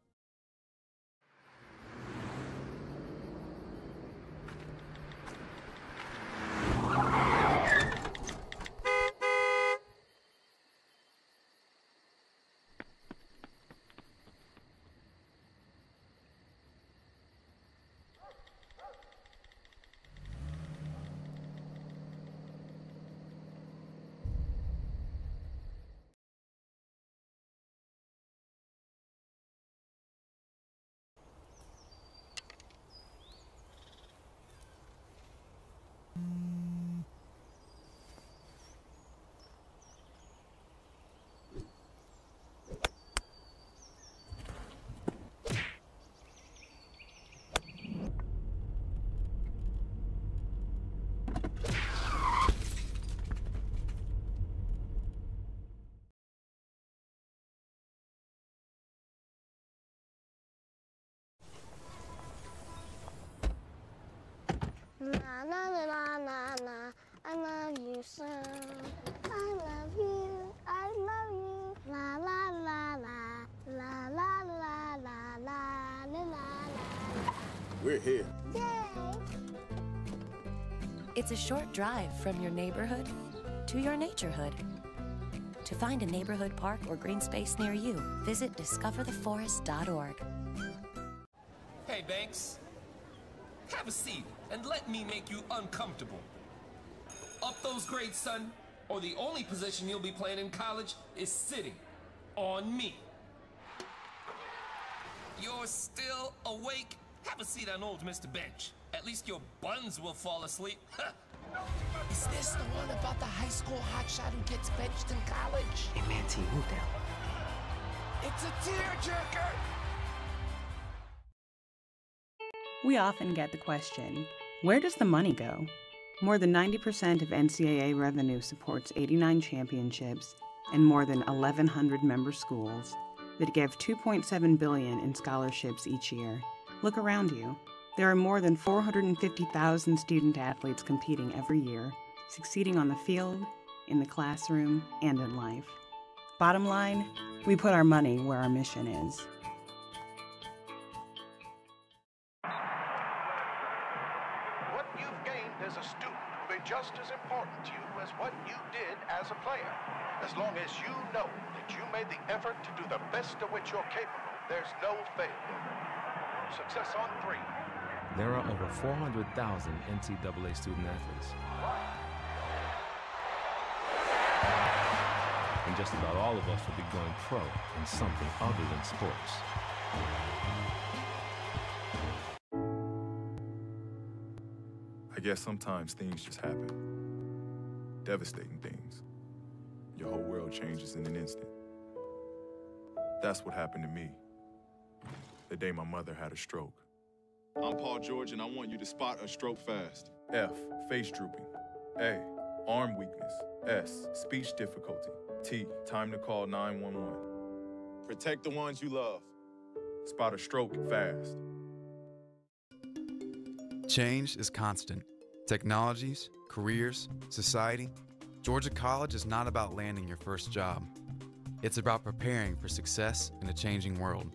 Na na na na na na, I love you so. I love you, I love you. La la la la, la la la la la la la. We're here. Yay! It's a short drive from your neighborhood to your naturehood. To find a neighborhood park or green space near you, visit discovertheforest.org. Hey, Banks. Have a seat and let me make you uncomfortable. Up those grades, son, or the only position you'll be playing in college is sitting on me. You're still awake? Have a seat on old Mr. Bench. At least your buns will fall asleep. Is this the one about the high school hotshot who gets benched in college? Hey, man, T, move down. It's a tearjerker! We often get the question, where does the money go? More than 90% of NCAA revenue supports 89 championships and more than 1,100 member schools that give $2.7 billion in scholarships each year. Look around you. There are more than 450,000 student athletes competing every year, succeeding on the field, in the classroom, and in life. Bottom line, we put our money where our mission is. What you've gained as a student will be just as important to you as what you did as a player. As long as you know that you made the effort to do the best of which you're capable, there's no failure. Success on 3. There are over 400,000 NCAA student athletes. And just about all of us will be going pro in something other than sports. I guess sometimes things just happen. Devastating things. Your whole world changes in an instant. That's what happened to me the day my mother had a stroke. I'm Paul George, and I want you to spot a stroke fast. F, face drooping. A, arm weakness. S, speech difficulty. T, time to call 911. Protect the ones you love. Spot a stroke fast. Change is constant. Technologies, careers, society. Georgia College is not about landing your first job. It's about preparing for success in a changing world.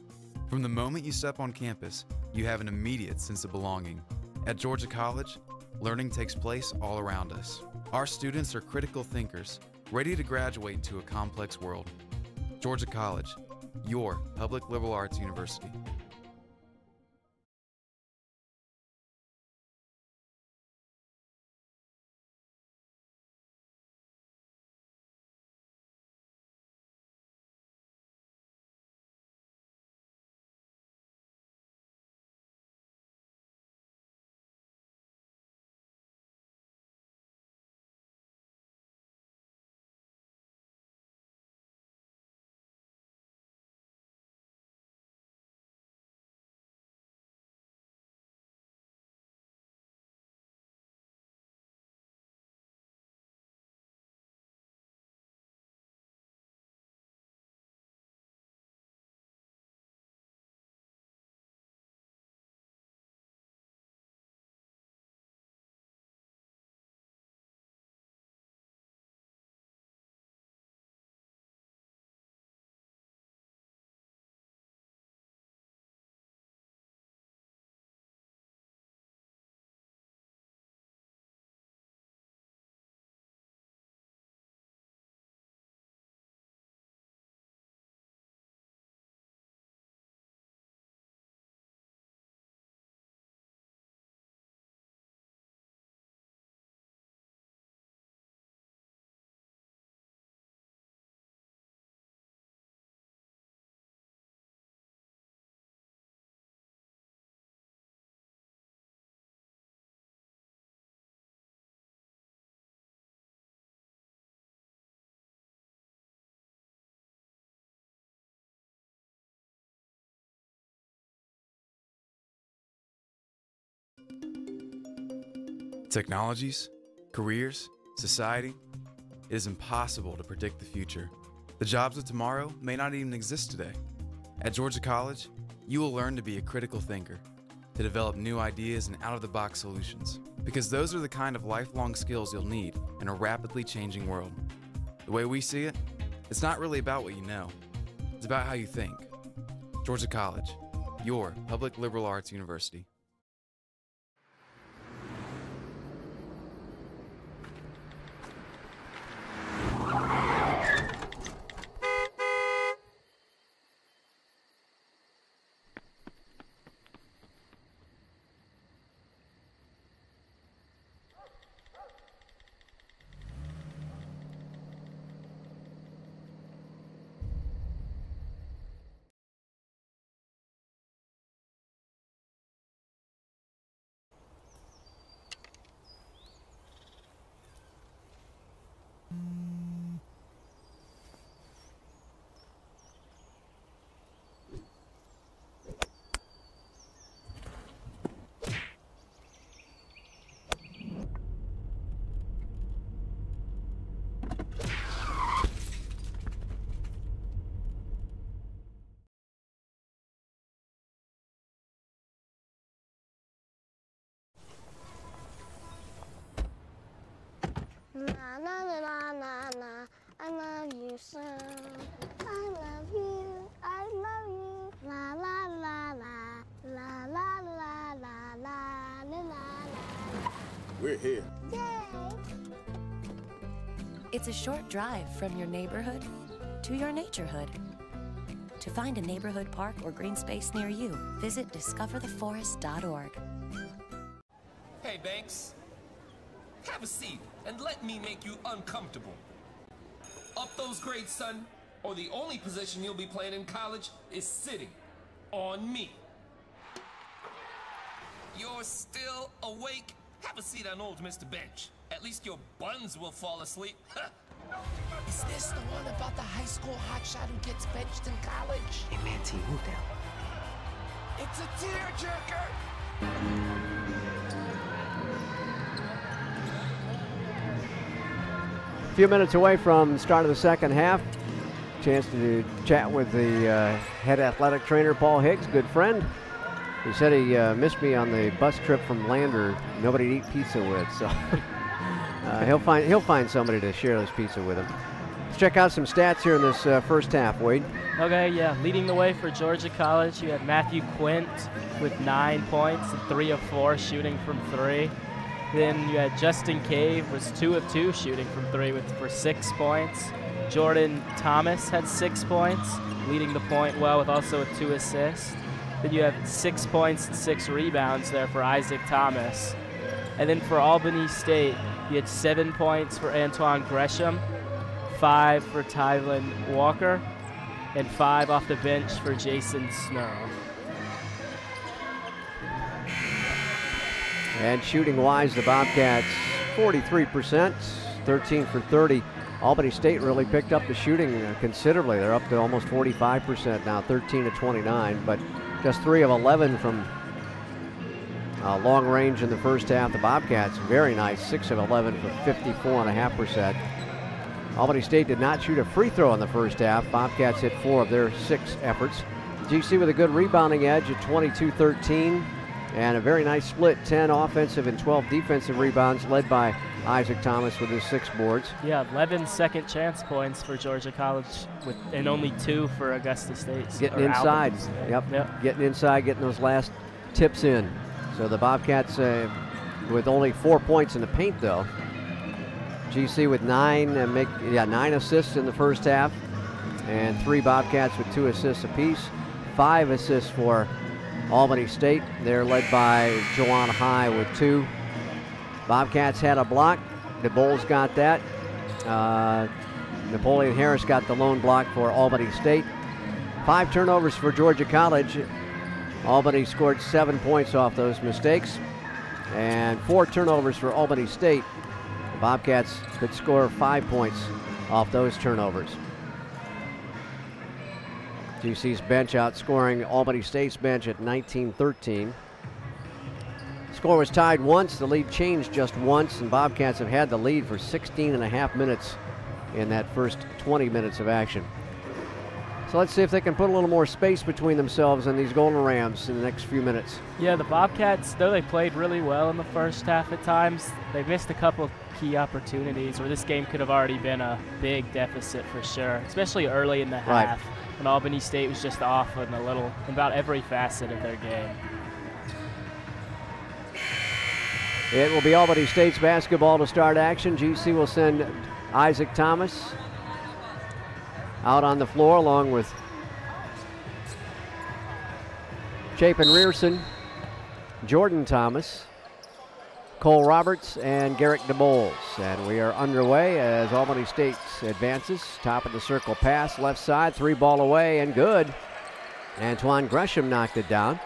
From the moment you step on campus, you have an immediate sense of belonging. At Georgia College, learning takes place all around us. Our students are critical thinkers, ready to graduate into a complex world. Georgia College, your public liberal arts university. Technologies, careers, society, it is impossible to predict the future. The jobs of tomorrow may not even exist today. At Georgia College, you will learn to be a critical thinker, to develop new ideas and out-of-the-box solutions, because those are the kind of lifelong skills you'll need in a rapidly changing world. The way we see it, it's not really about what you know, it's about how you think. Georgia College, your public liberal arts university. Na na na na na na, I love you so. I love you, I love you. La la la la, la la la la la la la. We're here. Yay! It's a short drive from your neighborhood to your naturehood. To find a neighborhood park or green space near you, visit discovertheforest.org. Hey, Banks. Have a seat and let me make you uncomfortable. Up those grades, son, or the only position you'll be playing in college is sitting on me. You're still awake? Have a seat on old Mr. Bench. At least your buns will fall asleep. Is this the one about the high school hotshot who gets benched in college? Hey, man, T, move down. It's a tearjerker! A few minutes away from the start of the second half. Chance to chat with the head athletic trainer, Paul Higgs, good friend. He said he missed me on the bus trip from Lander. Nobody to eat pizza with, so he'll find somebody to share this pizza with him. Let's check out some stats here in this first half, Wade. Okay, yeah, leading the way for Georgia College, you had Matthew Quint with 9 points, and 3 of 4 shooting from 3. Then you had Justin Cave was 2 of 2 shooting from 3 for 6 points. Jordan Thomas had 6 points, leading the point well with also with 2 assists. Then you have 6 points and 6 rebounds there for Isaac Thomas. And then for Albany State, you had 7 points for Antoine Gresham, 5 for Tylen Walker, and 5 off the bench for Jason Snow. And shooting-wise, the Bobcats 43%, 13 for 30. Albany State really picked up the shooting considerably. They're up to almost 45% now, 13 to 29, but just 3 of 11 from long range in the first half. The Bobcats, very nice, 6 of 11 for 54.5%. Albany State did not shoot a free throw in the first half. Bobcats hit 4 of their 6 efforts. GC with a good rebounding edge at 22-13. And a very nice split, 10 offensive and 12 defensive rebounds, led by Isaac Thomas with his 6 boards. Yeah, 11 second chance points for Georgia College, and only 2 for Augusta State. Getting inside, yep, getting inside, getting those last tips in. So the Bobcats with only 4 points in the paint, though. GC with 9 assists in the first half, and 3 Bobcats with 2 assists apiece. 5 assists for Albany State. They're led by Jawan High with 2. Bobcats had a block. The Bulls got that. Napoleon Harris got the lone block for Albany State. 5 turnovers for Georgia College. Albany scored 7 points off those mistakes. And 4 turnovers for Albany State. The Bobcats could score 5 points off those turnovers. GC's bench outscoring Albany State's bench at 19-13. score was tied once. The lead changed just once, and Bobcats have had the lead for 16.5 minutes in that first 20 minutes of action. So let's see if they can put a little more space between themselves and these Golden Rams in the next few minutes. Yeah, the Bobcats, though they played really well in the first half at times, they missed a couple key opportunities where this game could have already been a big deficit for sure, especially early in the half when Albany State was just off in about every facet of their game. It will be Albany State's basketball to start action. GC will send Isaac Thomas out on the floor along with Chapin Rearson, Jordan Thomas, Cole Roberts, and Garrick DeBoles. And we are underway as Albany State advances. Top of the circle pass, left side, 3-ball away, and good. Antoine Gresham knocked it down.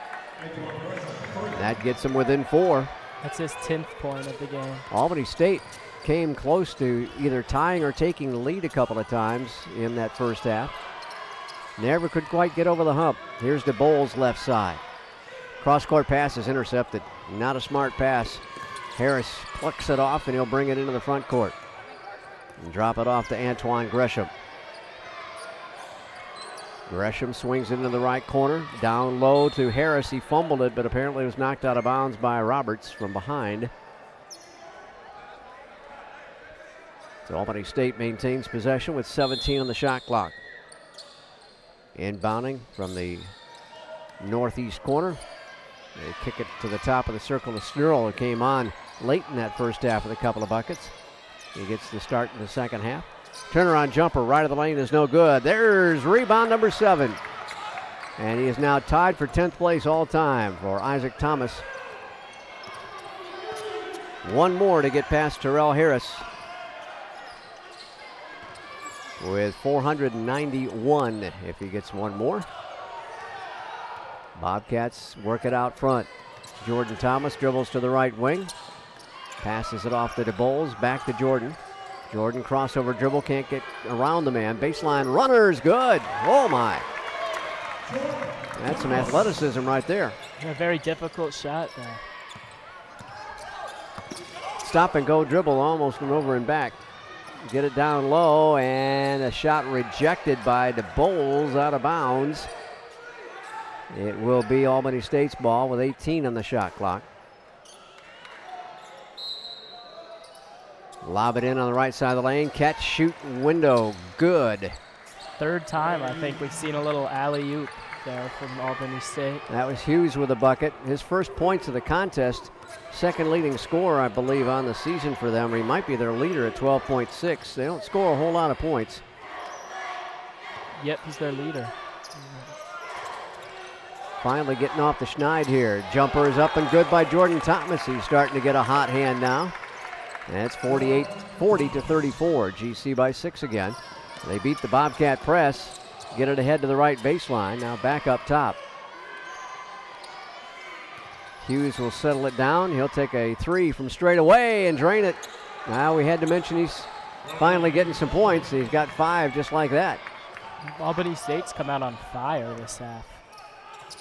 That gets him within 4. That's his 10th point of the game. Albany State came close to either tying or taking the lead a couple of times in that first half. Never could quite get over the hump. Here's DeBoles left side. Cross-court pass is intercepted. Not a smart pass. Harris plucks it off, and he'll bring it into the front court. And drop it off to Antoine Gresham. Gresham swings into the right corner. Down low to Harris. He fumbled it, but apparently was knocked out of bounds by Roberts from behind. So Albany State maintains possession with 17 on the shot clock. Inbounding from the northeast corner. They kick it to the top of the circle to Snurl, who came on late in that first half with a couple of buckets. He gets the start in the second half. Turnaround jumper right of the lane is no good. There's rebound number 7. And he is now tied for 10th place all time for Isaac Thomas. One more to get past Terrell Harris with 491 if he gets one more. Bobcats work it out front. Jordan Thomas dribbles to the right wing. Passes it off to DeBoles, back to Jordan. Jordan crossover dribble, can't get around the man. Baseline runners, good. Oh my. That's some athleticism right there. A very difficult shot there. Stop and go dribble, almost went over and back. Get it down low, and a shot rejected by DeBoles out of bounds. It will be Albany State's ball with 18 on the shot clock. Lob it in on the right side of the lane. Catch, shoot, window. Good. Third time I think we've seen a little alley-oop there from Albany State. That was Hughes with a bucket. His first points of the contest. Second leading scorer, I believe, on the season for them. He might be their leader at 12.6. They don't score a whole lot of points. Yep, he's their leader. Finally getting off the schneid here. Jumper is up and good by Jordan Thomas. He's starting to get a hot hand now. And it's 40 to 34. GC by 6 again. They beat the Bobcat press. Get it ahead to the right baseline. Now back up top. Hughes will settle it down. He'll take a 3 from straight away and drain it. Now we had to mention he's finally getting some points. He's got 5 just like that. Albany State's come out on fire this half.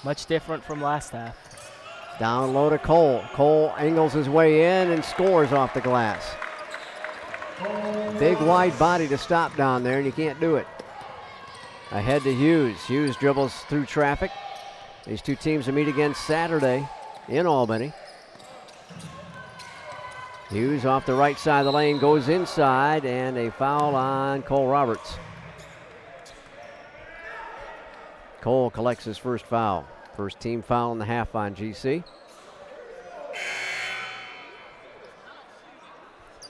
Much different from last half. Down low to Cole. Cole angles his way in and scores off the glass. Big wide body to stop down there, and you can't do it. Ahead to Hughes. Hughes dribbles through traffic. These two teams will meet again Saturday in Albany. Hughes off the right side of the lane, goes inside, and a foul on Cole Roberts. Cole collects his first foul. First team foul in the half on GC.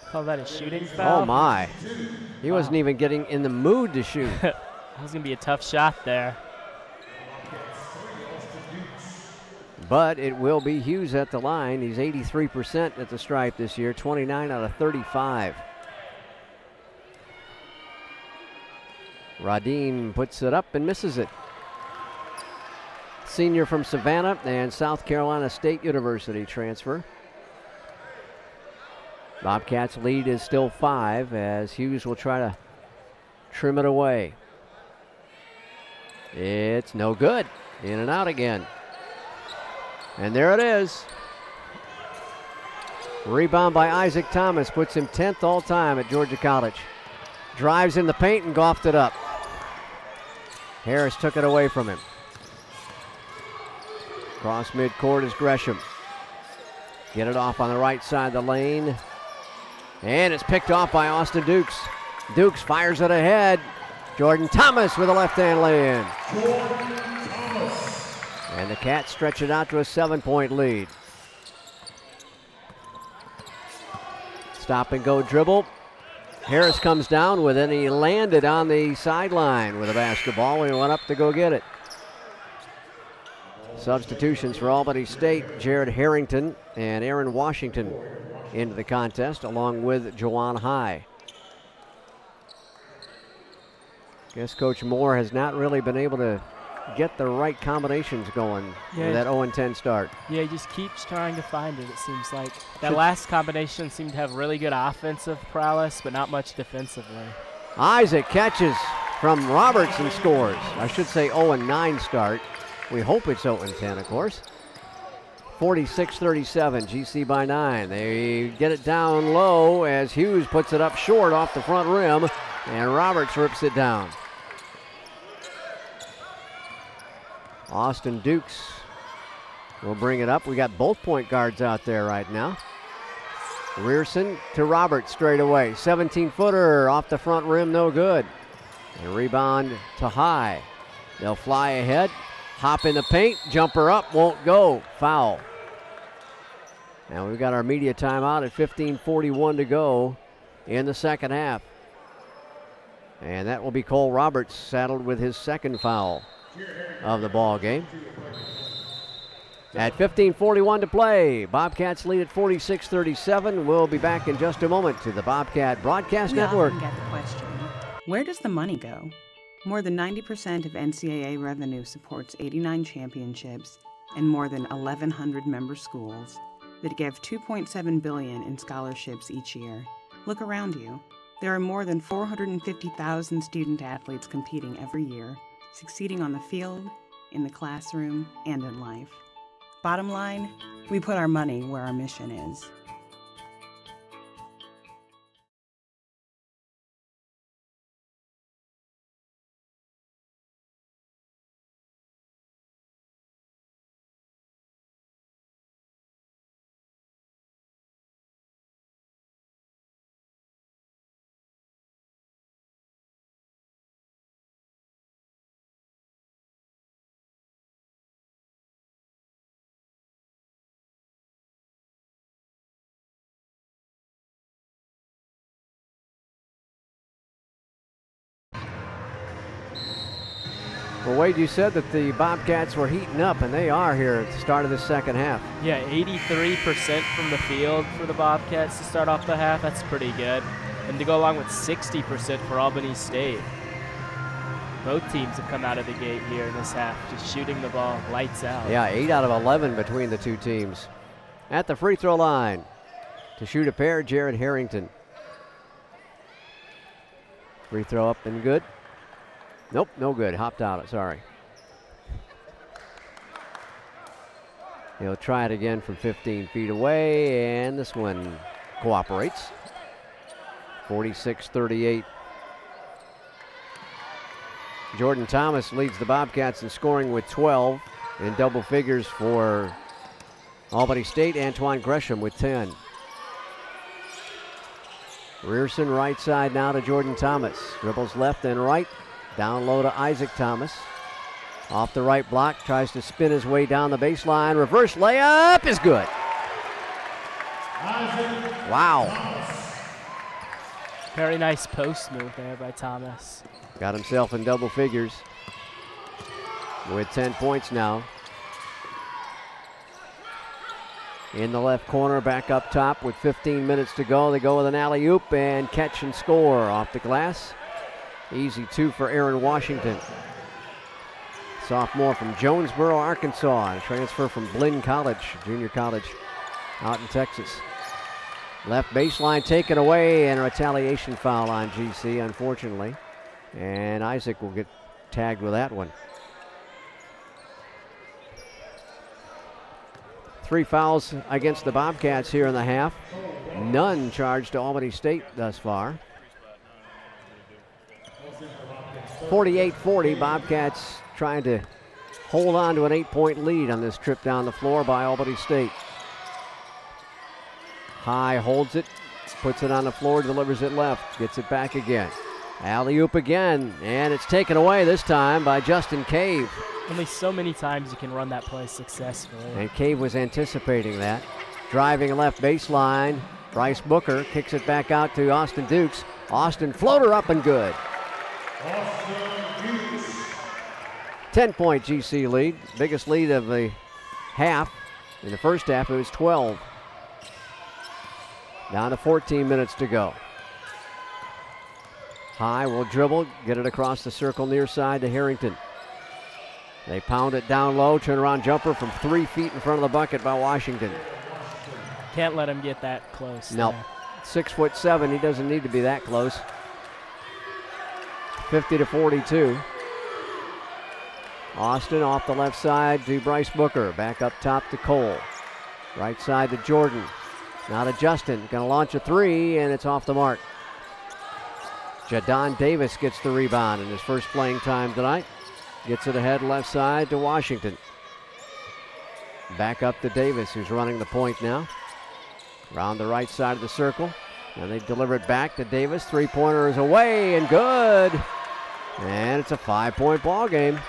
Call that a shooting foul? Oh my. He wasn't even getting in the mood to shoot. That was going to be a tough shot there. But it will be Hughes at the line. He's 83% at the stripe this year, 29 out of 35. Radin puts it up and misses it. Senior from Savannah and South Carolina State University transfer. Bobcats lead is still 5 as Hughes will try to trim it away. It's no good. In and out again. And there it is. Rebound by Isaac Thomas, puts him 10th all time at Georgia College. Drives in the paint and golfed it up. Harris took it away from him. Cross midcourt is Gresham. Get it off on the right side of the lane. And it's picked off by Austin Dukes. Dukes fires it ahead. Jordan Thomas with a left-hand lay-in. And the Cats stretch it out to a 7-point lead. Stop and go dribble. Harris comes down with it, and he landed on the sideline with a basketball when he went up to go get it. Substitutions for Albany State, Jared Harrington and Aaron Washington into the contest, along with Jawan High. Guess Coach Moore has not really been able to get the right combinations going with that 0-10 start. Yeah, he just keeps trying to find it, it seems like. That last combination seemed to have really good offensive prowess, but not much defensively. Isaac catches from Roberts and scores. I should say 0-9 start. We hope it's 0-10, of course. 46-37, GC by 9. They get it down low as Hughes puts it up short off the front rim, and Roberts rips it down. Austin Dukes will bring it up. We got both point guards out there right now. Rearson to Roberts straight away. 17-footer off the front rim, no good. And rebound to High. They'll fly ahead, hop in the paint, jumper up, won't go. Foul. Now we've got our media timeout at 15:41 to go in the second half. And that will be Cole Roberts, saddled with his second foul of the ball game. At 15:41 to play, Bobcats lead at 46-37. We'll be back in just a moment to the Bobcat Broadcast Network. We often get the question, where does the money go? More than 90% of NCAA revenue supports 89 championships and more than 1,100 member schools that give $2.7 billion in scholarships each year. Look around you. There are more than 450,000 student athletes competing every year, succeeding on the field, in the classroom, and in life. Bottom line, we put our money where our mission is. Well, Wade, you said that the Bobcats were heating up, and they are here at the start of the second half. Yeah, 83% from the field for the Bobcats to start off the half. That's pretty good. And to go along with 60% for Albany State. Both teams have come out of the gate here in this half, just shooting the ball lights out. Yeah, 8 out of 11 between the two teams. At the free throw line to shoot a pair, Jared Harrington. Free throw up and good. Nope, no good. Hopped out, sorry. He'll try it again from 15 feet away, and this one cooperates. 46-38. Jordan Thomas leads the Bobcats in scoring with 12, in double figures for Albany State. Antoine Gresham with 10. Rearson right side now to Jordan Thomas. Dribbles left and right. Down low to Isaac Thomas. Off the right block, tries to spin his way down the baseline. Reverse layup is good. Wow. Very nice post move there by Thomas. Got himself in double figures with 10 points now. In the left corner, back up top with 15 minutes to go. They go with an alley-oop and catch and score off the glass. Easy two for Aaron Washington. Sophomore from Jonesboro, Arkansas. A transfer from Blinn College, junior college out in Texas. Left baseline taken away, and a retaliation foul on GC, unfortunately. And Isaac will get tagged with that one. 3 fouls against the Bobcats here in the half. None charged to Albany State thus far. 48-40, Bobcats trying to hold on to an 8-point lead on this trip down the floor by Albany State. High holds it, puts it on the floor, delivers it left, gets it back again. Alley-oop again, and it's taken away this time by Justin Cave. Only so many times you can run that play successfully. And Cave was anticipating that. Driving left baseline, Bryce Booker kicks it back out to Austin Dukes. Austin floater up and good. 10-point GC lead, biggest lead of the half. In the first half, it was 12. Down to 14 minutes to go. High will dribble, get it across the circle near side to Harrington. They pound it down low, turnaround jumper from 3 feet in front of the bucket by Washington. Can't let him get that close. No, 6'7", he doesn't need to be that close. 50-42. Austin off the left side to Bryce Booker. Back up top to Cole. Right side to Jordan. Now to Justin. Going to launch a 3, and it's off the mark. Jadon Davis gets the rebound in his first playing time tonight. Gets it ahead left side to Washington. Back up to Davis, who's running the point now. Around the right side of the circle. And they deliver it back to Davis. 3-pointer is away and good. And it's a 5-point ball game.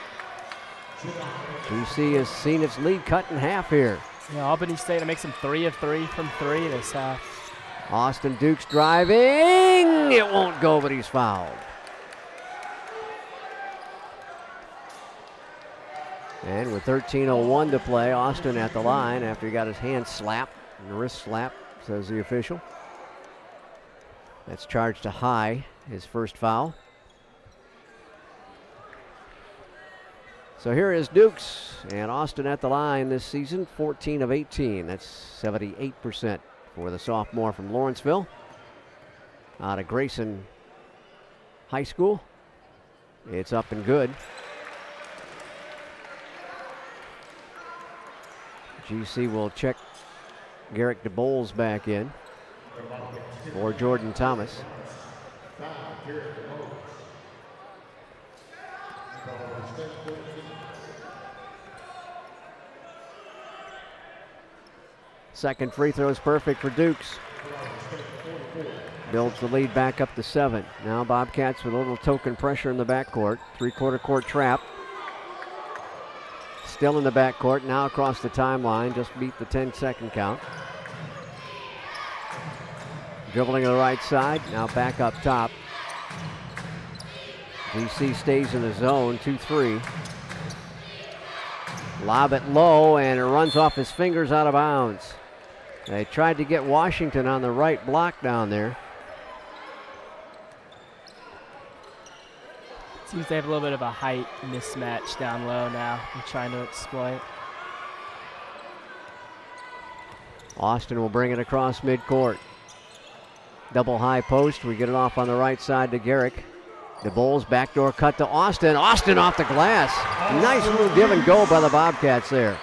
GC has seen its lead cut in half here. Yeah, Albany State makes him 3 of 3 from 3 this half. Austin Dukes driving. It won't go, but he's fouled. And with 13:01 to play, Austin at the line after he got his hand slapped, and wrist slap, says the official. That's charged to High, his first foul. So here is Dukes, and Austin at the line this season, 14 of 18. That's 78% for the sophomore from Lawrenceville. Out of Grayson High School. It's up and good. GC will check Garrick DeBoles back in for Jordan Thomas. Second free throw is perfect for Dukes. Builds the lead back up to 7. Now Bobcats with a little token pressure in the backcourt. 3-quarter court trap. Still in the backcourt, now across the timeline. Just beat the 10-second count. Dribbling to the right side, now back up top. GC stays in the zone, 2-3. Lob it low, and it runs off his fingers out of bounds. They tried to get Washington on the right block down there. Seems they have a little bit of a height mismatch down low now. They're trying to exploit. Austin will bring it across midcourt. Double high post. We get it off on the right side to Garrick. DeBoles backdoor cut to Austin. Austin off the glass. Nice little give and go by the Bobcats there.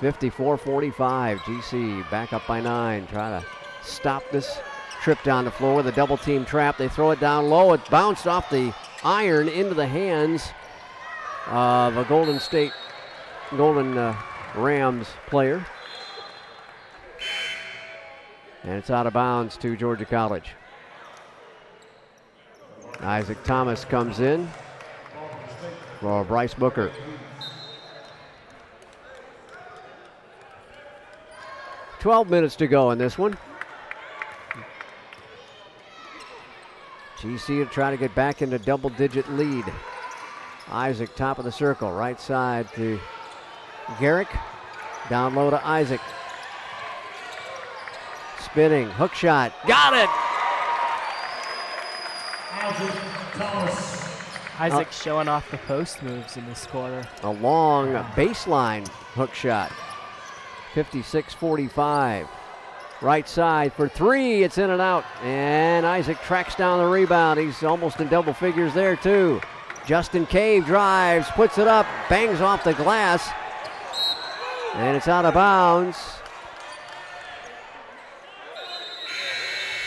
54-45. GC back up by 9. Try to stop this trip down the floor with a double team trap. They throw it down low. It bounced off the iron into the hands of a Golden Rams player. And it's out of bounds to Georgia College. Isaac Thomas comes in for Bryce Booker. "12 minutes to go in this one. GC will try to get back into double-digit lead. Isaac, top of the circle, right side to Garrick. Down low to Isaac. Spinning, hook shot, got it! Isaac showing off the post moves in this quarter. A long baseline hook shot. 56-45. Right side for 3, it's in and out. And Isaac tracks down the rebound. He's almost in double figures there too. Justin Cave drives, puts it up, bangs off the glass. And it's out of bounds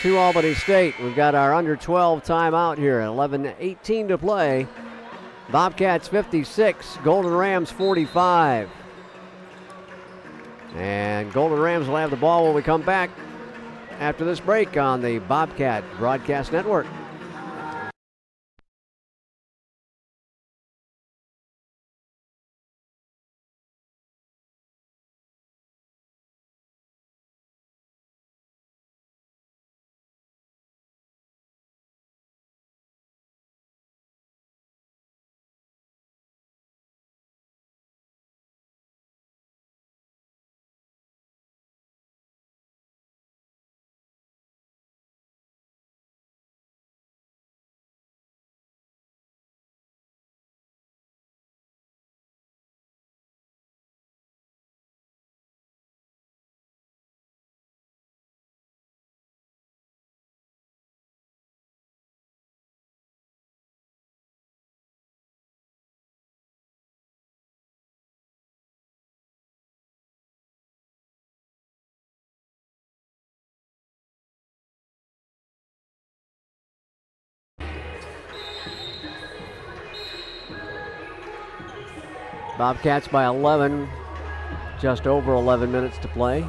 to Albany State. We've got our under 12 timeout here. 11:18 to play. Bobcats 56, Golden Rams 45. And Golden Rams will have the ball when we come back after this break on the Bobcat Broadcast Network. Bobcats by 11, just over 11 minutes to play.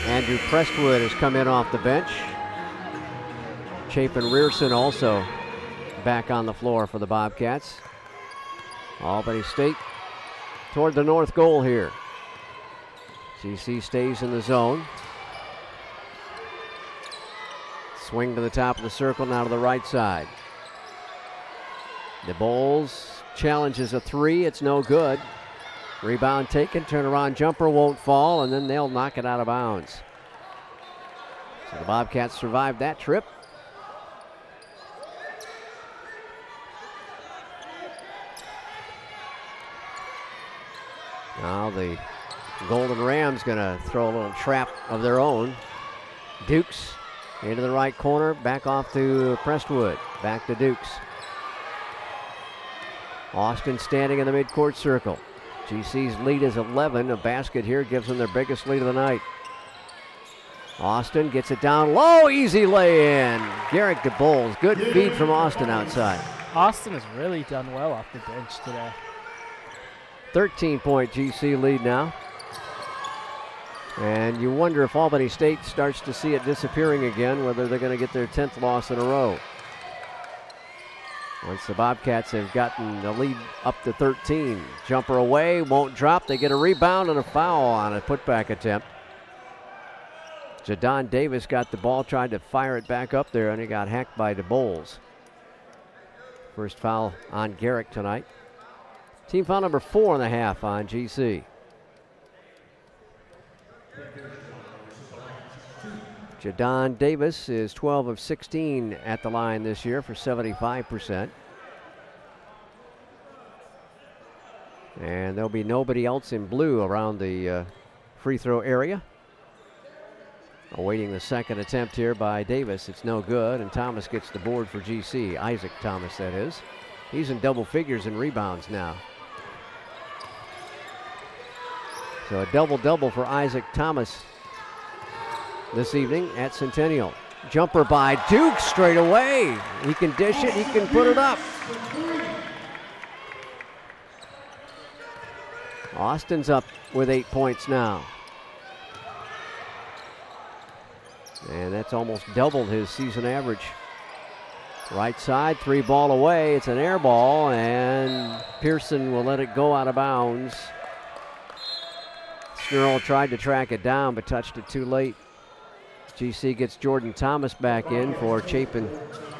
Andrew Prestwood has come in off the bench. Chapin Rearson also back on the floor for the Bobcats. Albany State toward the north goal here. GC stays in the zone. Swing to the top of the circle, now to the right side. The Bulls challenges a three, it's no good. Rebound taken, turnaround jumper won't fall, and then they'll knock it out of bounds. So the Bobcats survived that trip. Now the Golden Rams gonna throw a little trap of their own. Dukes into the right corner, back off to Prestwood, back to Dukes. Austin standing in the midcourt circle. GC's lead is 11. A basket here gives them their biggest lead of the night. Austin gets it down low, easy lay-in. Garrick DeBoles, good feed from Austin outside. Austin has really done well off the bench today. 13-point GC lead now. And you wonder if Albany State starts to see it disappearing again, whether they're going to get their 10th loss in a row. Once the Bobcats have gotten the lead up to 13. Jumper away, won't drop. They get a rebound and a foul on a putback attempt. Jadon Davis got the ball, tried to fire it back up there, and he got hacked by DeBoles. First foul on Garrick tonight. Team foul number 4 in the half on GC. Jadon Davis is 12 of 16 at the line this year for 75%. And there'll be nobody else in blue around the free throw area. Awaiting the second attempt here by Davis. It's no good, and Thomas gets the board for GC. Isaac Thomas, that is. He's in double figures in rebounds now. So a double-double for Isaac Thomas this evening at Centennial. Jumper by Duke straight away. He can dish it, he can put it up. Austin's up with 8 points now. And that's almost doubled his season average. Right side, 3-ball away. It's an air ball, and Pearson will let it go out of bounds. Snurl tried to track it down, but touched it too late. GC gets Jordan Thomas back in for Chapin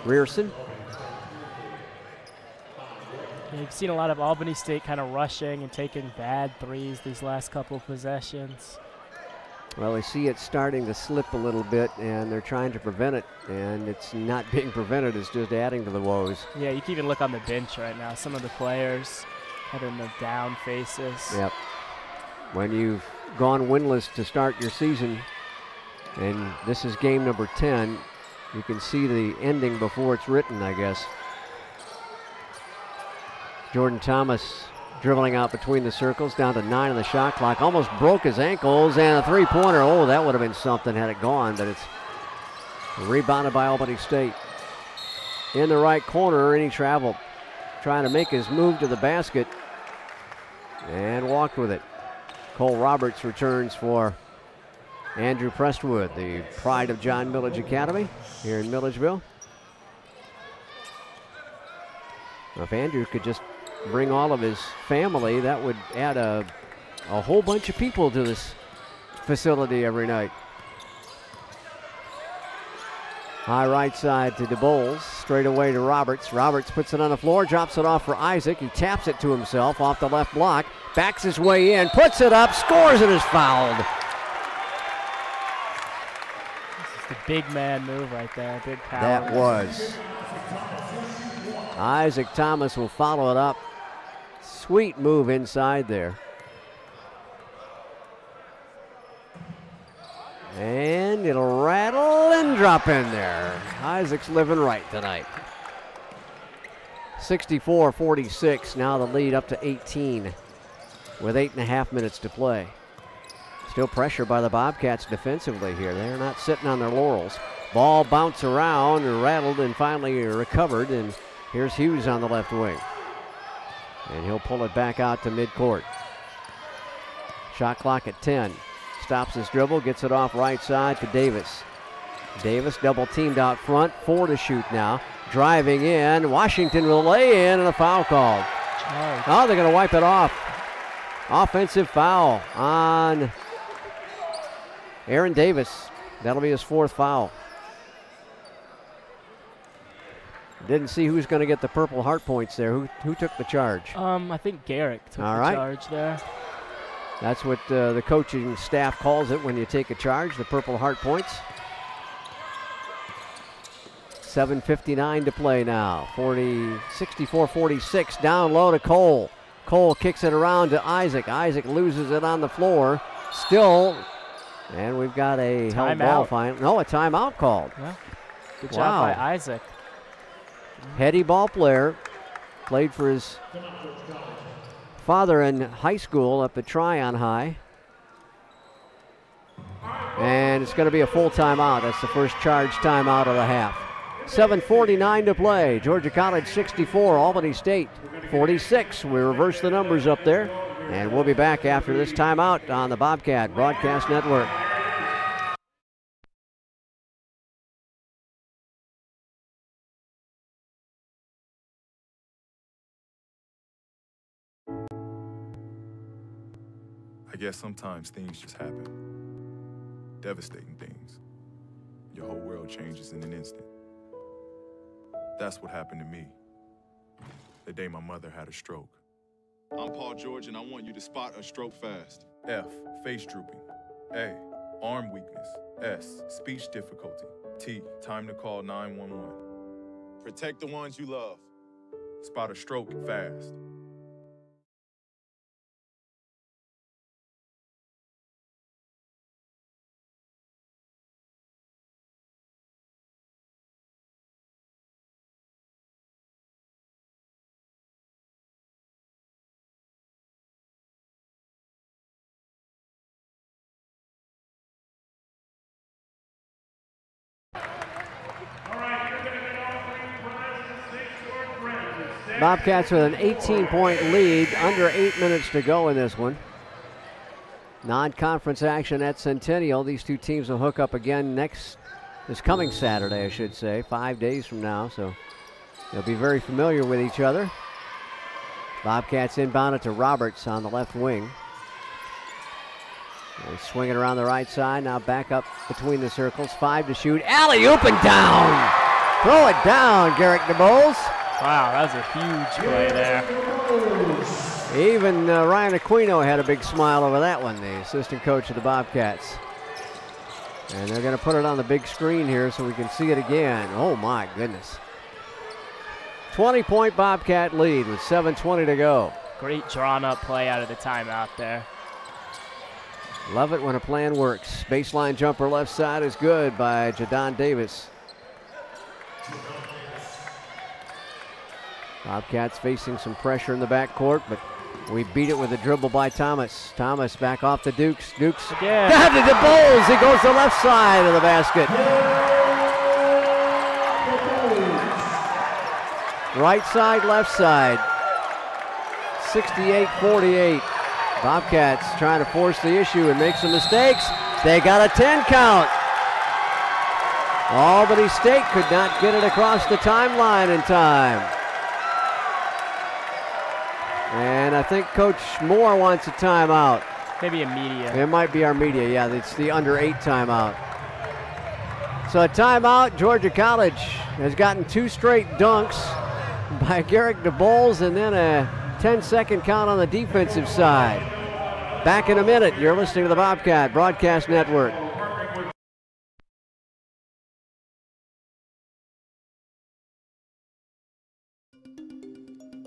Rearson. You've seen a lot of Albany State kind of rushing and taking bad threes these last couple of possessions. Well, they see it starting to slip a little bit, and they're trying to prevent it, and it's not being prevented. It's just adding to the woes. Yeah, you can even look on the bench right now. Some of the players having the down faces. Yep. When you've gone winless to start your season, and this is game number 10, you can see the ending before it's written, I guess. Jordan Thomas Dribbling out between the circles, down to 9 on the shot clock. Almost broke his ankles, and a three-pointer. Oh, that would have been something had it gone, but it's rebounded by Albany State. In the right corner, and he traveled. Trying to make his move to the basket, and walked with it. Cole Roberts returns for Andrew Prestwood, the pride of John Millage Academy here in Milledgeville. Well, if Andrew could just bring all of his family, that would add a whole bunch of people to this facility every night. High right side to DeBoles, straight away to Roberts. Roberts puts it on the floor, drops it off for Isaac. He taps it to himself off the left block, backs his way in, puts it up, scores, and is fouled. This is the big man move right there, big power. That was. Isaac Thomas will follow it up. Sweet move inside there. And it'll rattle and drop in there. Isaac's living right tonight. 64-46, now the lead up to 18 with 8.5 minutes to play. Still pressure by the Bobcats defensively here. They're not sitting on their laurels. Ball bounced around and rattled and finally recovered, and here's Hughes on the left wing. And he'll pull it back out to midcourt. Shot clock at 10. Stops his dribble, gets it off right side to Davis. Davis double teamed out front, 4 to shoot now. Driving in, Washington will lay in, and a foul called. Oh, they're going to wipe it off. Offensive foul on Aaron Davis. That'll be his 4th foul. Didn't see who's going to get the Purple Heart points there. Who took the charge? I think Garrick took the charge there. That's what the coaching staff calls it when you take a charge, the Purple Heart points. 7:59 to play now. 64-46, down low to Cole. Cole kicks it around to Isaac. Isaac loses it on the floor. Still, and we've got a held ball final. No, a timeout called. Yeah. Good job by Isaac. Heady ball player. Played for his father in high school up at Tryon High. And it's going to be a full timeout. That's the first charge timeout of the half. 7:49 to play. Georgia College 64, Albany State 46. We reverse the numbers up there. And we'll be back after this timeout on the Bobcat Broadcast Network. I guess sometimes things just happen. Devastating things. Your whole world changes in an instant. That's what happened to me the day my mother had a stroke. I'm Paul George, and I want you to spot a stroke fast. F, face drooping. A, arm weakness. S, speech difficulty. T, time to call 911. Protect the ones you love. Spot a stroke fast. Bobcats with an 18-point lead, under 8 minutes to go in this one. Non-conference action at Centennial. These two teams will hook up again this coming Saturday, I should say, 5 days from now. So they'll be very familiar with each other. Bobcats inbounded to Roberts on the left wing. They swing it around the right side, now back up between the circles. 5 to shoot, alley-oop and down! Throw it down, Garrick DeBoles. Wow, that was a huge play there. Even Ryan Aquino had a big smile over that one, the assistant coach of the Bobcats. And they're going to put it on the big screen here so we can see it again. Oh, my goodness. 20-point Bobcat lead with 7:20 to go. Great drawn-up play out of the timeout there. Love it when a plan works. Baseline jumper left side is good by Jadon Davis. Bobcats facing some pressure in the backcourt, but We beat it with a dribble by Thomas. Thomas back off to Dukes. Dukes again. Down to the Bulls. He goes to the left side of the basket. Right side, left side. 68-48. Bobcats trying to force the issue and make some mistakes. They got a 10 count. Albany State could not get it across the timeline in time. And I think Coach Moore wants a timeout. Maybe a media. It might be our media, yeah. It's the under 8 timeout. So a timeout. Georgia College has gotten 2 straight dunks by Garrick DeBoles and then a 10-second count on the defensive side. Back in a minute. You're listening to the Bobcat Broadcast Network.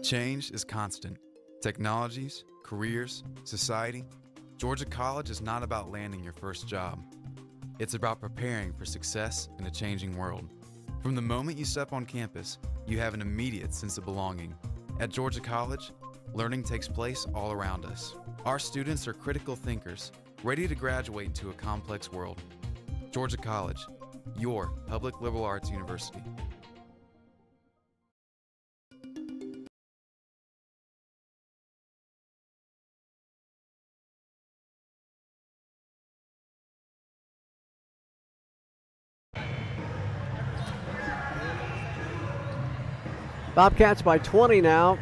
Change is constant. Technologies, careers, society. Georgia College is not about landing your first job. It's about preparing for success in a changing world. From the moment you step on campus, you have an immediate sense of belonging. At Georgia College, learning takes place all around us. Our students are critical thinkers, ready to graduate into a complex world. Georgia College, your public liberal arts university. Bobcats by 20 now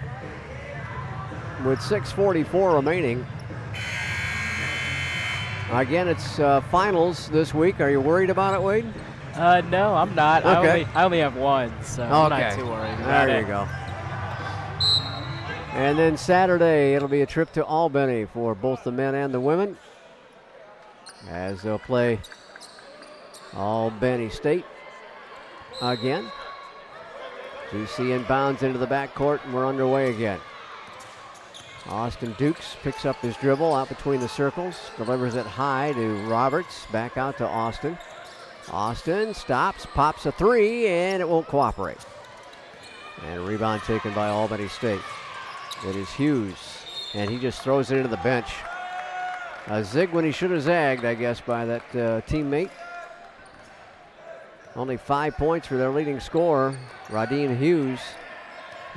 with 6:44 remaining. Again, it's finals this week. Are you worried about it, Wade? No, I'm not. Okay. I only have one, so I'm not too worried about it. There you go. And then Saturday, it'll be a trip to Albany for both the men and the women, as they'll play Albany State again. GC inbounds into the backcourt, and we're underway again. Austin Dukes picks up his dribble out between the circles, delivers it high to Roberts, back out to Austin. Austin stops, pops a 3, and it won't cooperate. And a rebound taken by Albany State. It is Hughes, and he just throws it into the bench. A zig when he should have zagged, I guess, by that teammate. Only 5 points for their leading scorer, Radine Hughes.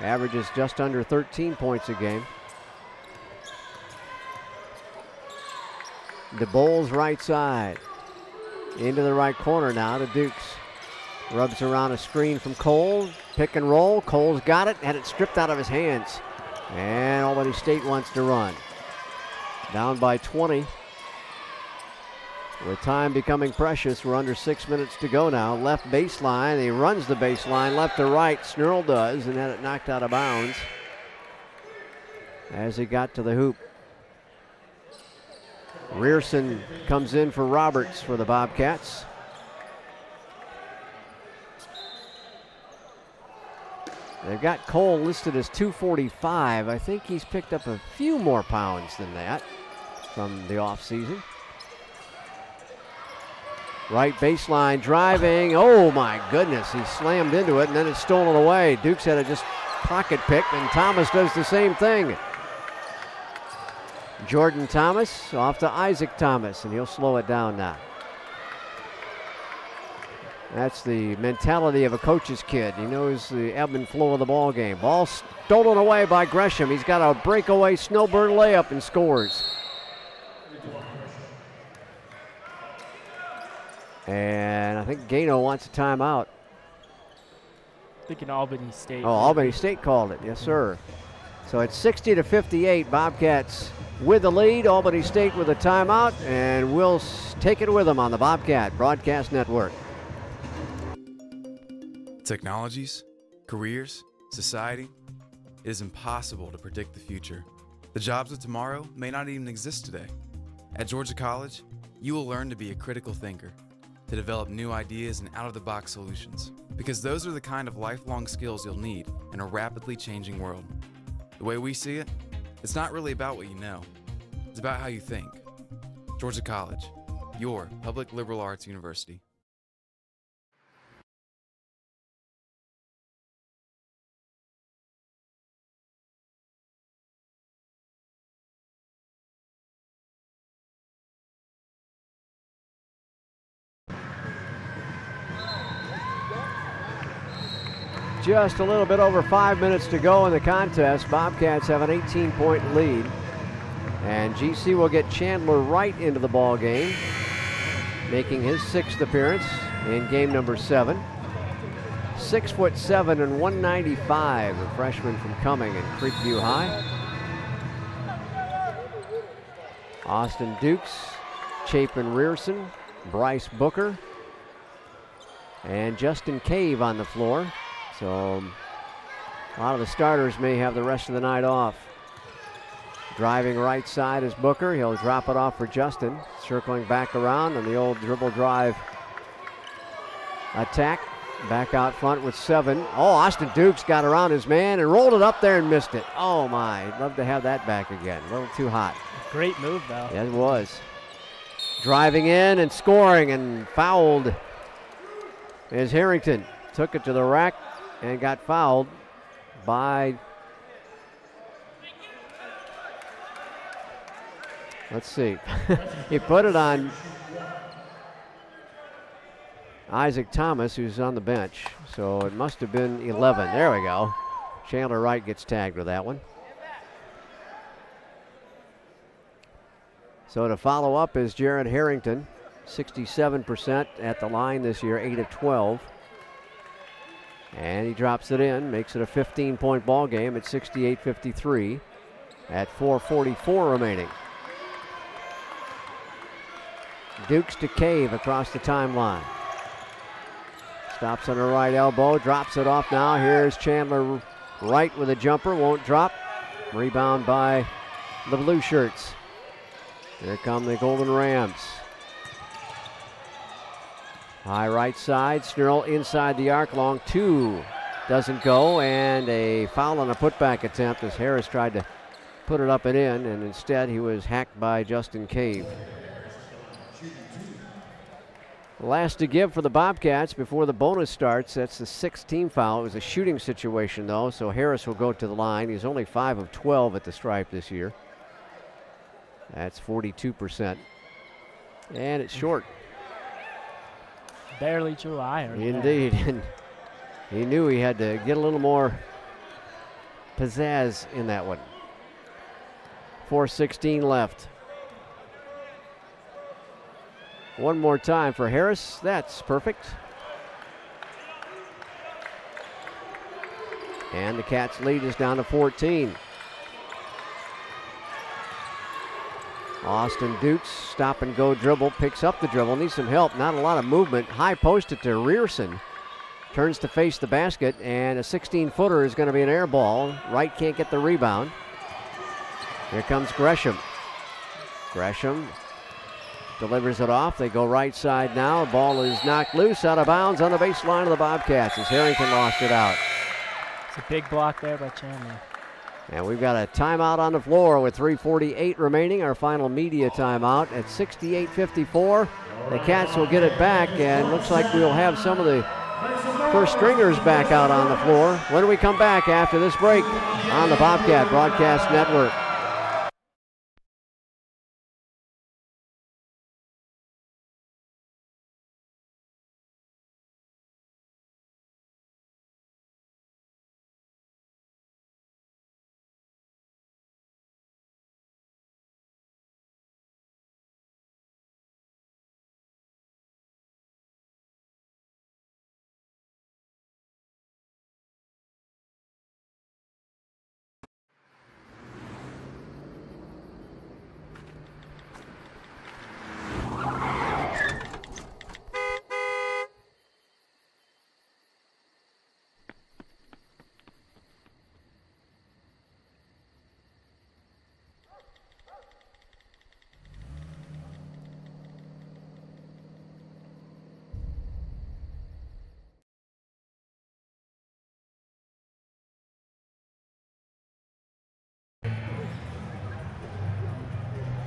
Averages just under 13 points a game. DeBoles right side. Into the right corner now to Dukes. Rubs around a screen from Cole. Pick and roll. Cole's got it. Had it stripped out of his hands. And Albany State wants to run. Down by 20. With time becoming precious, we're under 6 minutes to go now. Left baseline. He runs the baseline left to right. Snurl does, and had it knocked out of bounds as he got to the hoop. Rearson comes in for Roberts for the Bobcats. They've got Cole listed as 245. I think he's picked up a few more pounds than that from the offseason. Right baseline driving. Oh my goodness, he slammed into it and then it's stolen away. Dukes had it just pocket picked, and Thomas does the same thing. Jordan Thomas off to Isaac Thomas, and he'll slow it down now. That's the mentality of a coach's kid. He knows the ebb and flow of the ball game. Ball stolen away by Gresham. He's got a breakaway snowbird layup and scores. And I think Gano wants a timeout. Thinking Albany State. Oh, Albany State called it. Yes, sir. So it's 60-58. Bobcats with the lead. Albany State with a timeout. And we'll take it with them on the Bobcat Broadcast Network. Technologies, careers, society. It is impossible to predict the future. The jobs of tomorrow may not even exist today. At Georgia College, you will learn to be a critical thinker, to develop new ideas and out-of-the-box solutions, because those are the kind of lifelong skills you'll need in a rapidly changing world. The way we see it, it's not really about what you know. It's about how you think. Georgia College, your public liberal arts university. just a little bit over 5 minutes to go in the contest. Bobcats have an 18-point lead. And GC will get Chandler Wright into the ball game, making his 6th appearance in game number 7. 6'7" and 195, a freshman from Cumming and Creekview High. Austin Dukes, Chapin Rearson, Bryce Booker, and Justin Cave on the floor. So a lot of the starters may have the rest of the night off. Driving right side is Booker. He'll drop it off for Justin. Circling back around on the old dribble drive attack. Back out front with 7. Oh, Austin Dukes got around his man and rolled it up there and missed it. Oh my, I'd love to have that back again. A little too hot. Great move though. Yeah, it was. Driving in and scoring and fouled is Harrington. Took it to the rack and got fouled by, let's see, he put it on Isaac Thomas, who's on the bench. So it must have been 11. There we go. Chandler Wright gets tagged with that one. So to follow up is Jared Harrington, 67% at the line this year, 8 of 12. And he drops it in, makes it a 15-point ball game at 68-53 at 4:44 remaining. Dukes to Cave across the timeline. Stops on the right elbow, drops it off now. Here's Chandler Wright with a jumper, won't drop. Rebound by the Blue Shirts. Here come the Golden Rams. High right side, Snurl inside the arc, long 2. Doesn't go, and a foul on a putback attempt as Harris tried to put it up and in, and instead he was hacked by Justin Cave. Last to give for the Bobcats before the bonus starts. That's the 6th team foul. It was a shooting situation though, so Harris will go to the line. He's only 5 of 12 at the stripe this year. That's 42%. And it's short. Barely drew iron. Indeed. And he knew he had to get a little more pizzazz in that one. 4:16 left. One more time for Harris. That's perfect. And the Cats' lead is down to 14. Austin Dukes, stop and go dribble, picks up the dribble, needs some help, not a lot of movement. High posted to Rearson. Turns to face the basket, and a 16-footer is going to be an air ball. Wright can't get the rebound. Here comes Gresham. Gresham delivers it off. They go right side now. The ball is knocked loose out of bounds on the baseline of the Bobcats as Harrington lost it out. It's a big block there by Chandler. And we've got a timeout on the floor with 3:48 remaining. Our final media timeout at 68-54. The Cats will get it back, and looks like we'll have some of the first stringers back out on the floor when we come back after this break on the Bobcat Broadcast Network.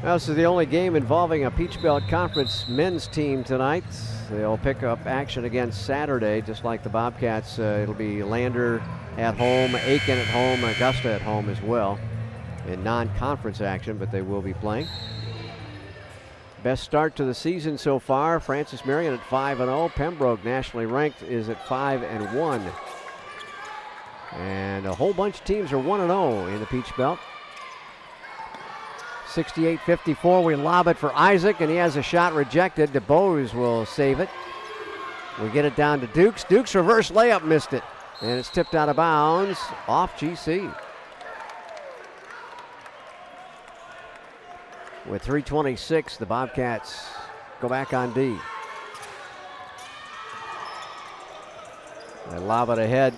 Well, this is the only game involving a Peach Belt Conference men's team tonight. They'll pick up action again Saturday, just like the Bobcats. It'll be Lander at home, Aiken at home, Augusta at home as well in non-conference action, but they will be playing. Best start to the season so far, Francis Marion at 5-0. Pembroke, nationally ranked, is at 5-1. And a whole bunch of teams are 1-0 in the Peach Belt. 68-54, we lob it for Isaac, and he has a shot rejected. DeBose will save it. We get it down to Dukes. Dukes' reverse layup missed it, and it's tipped out of bounds off GC. With 3:26, the Bobcats go back on D. They lob it ahead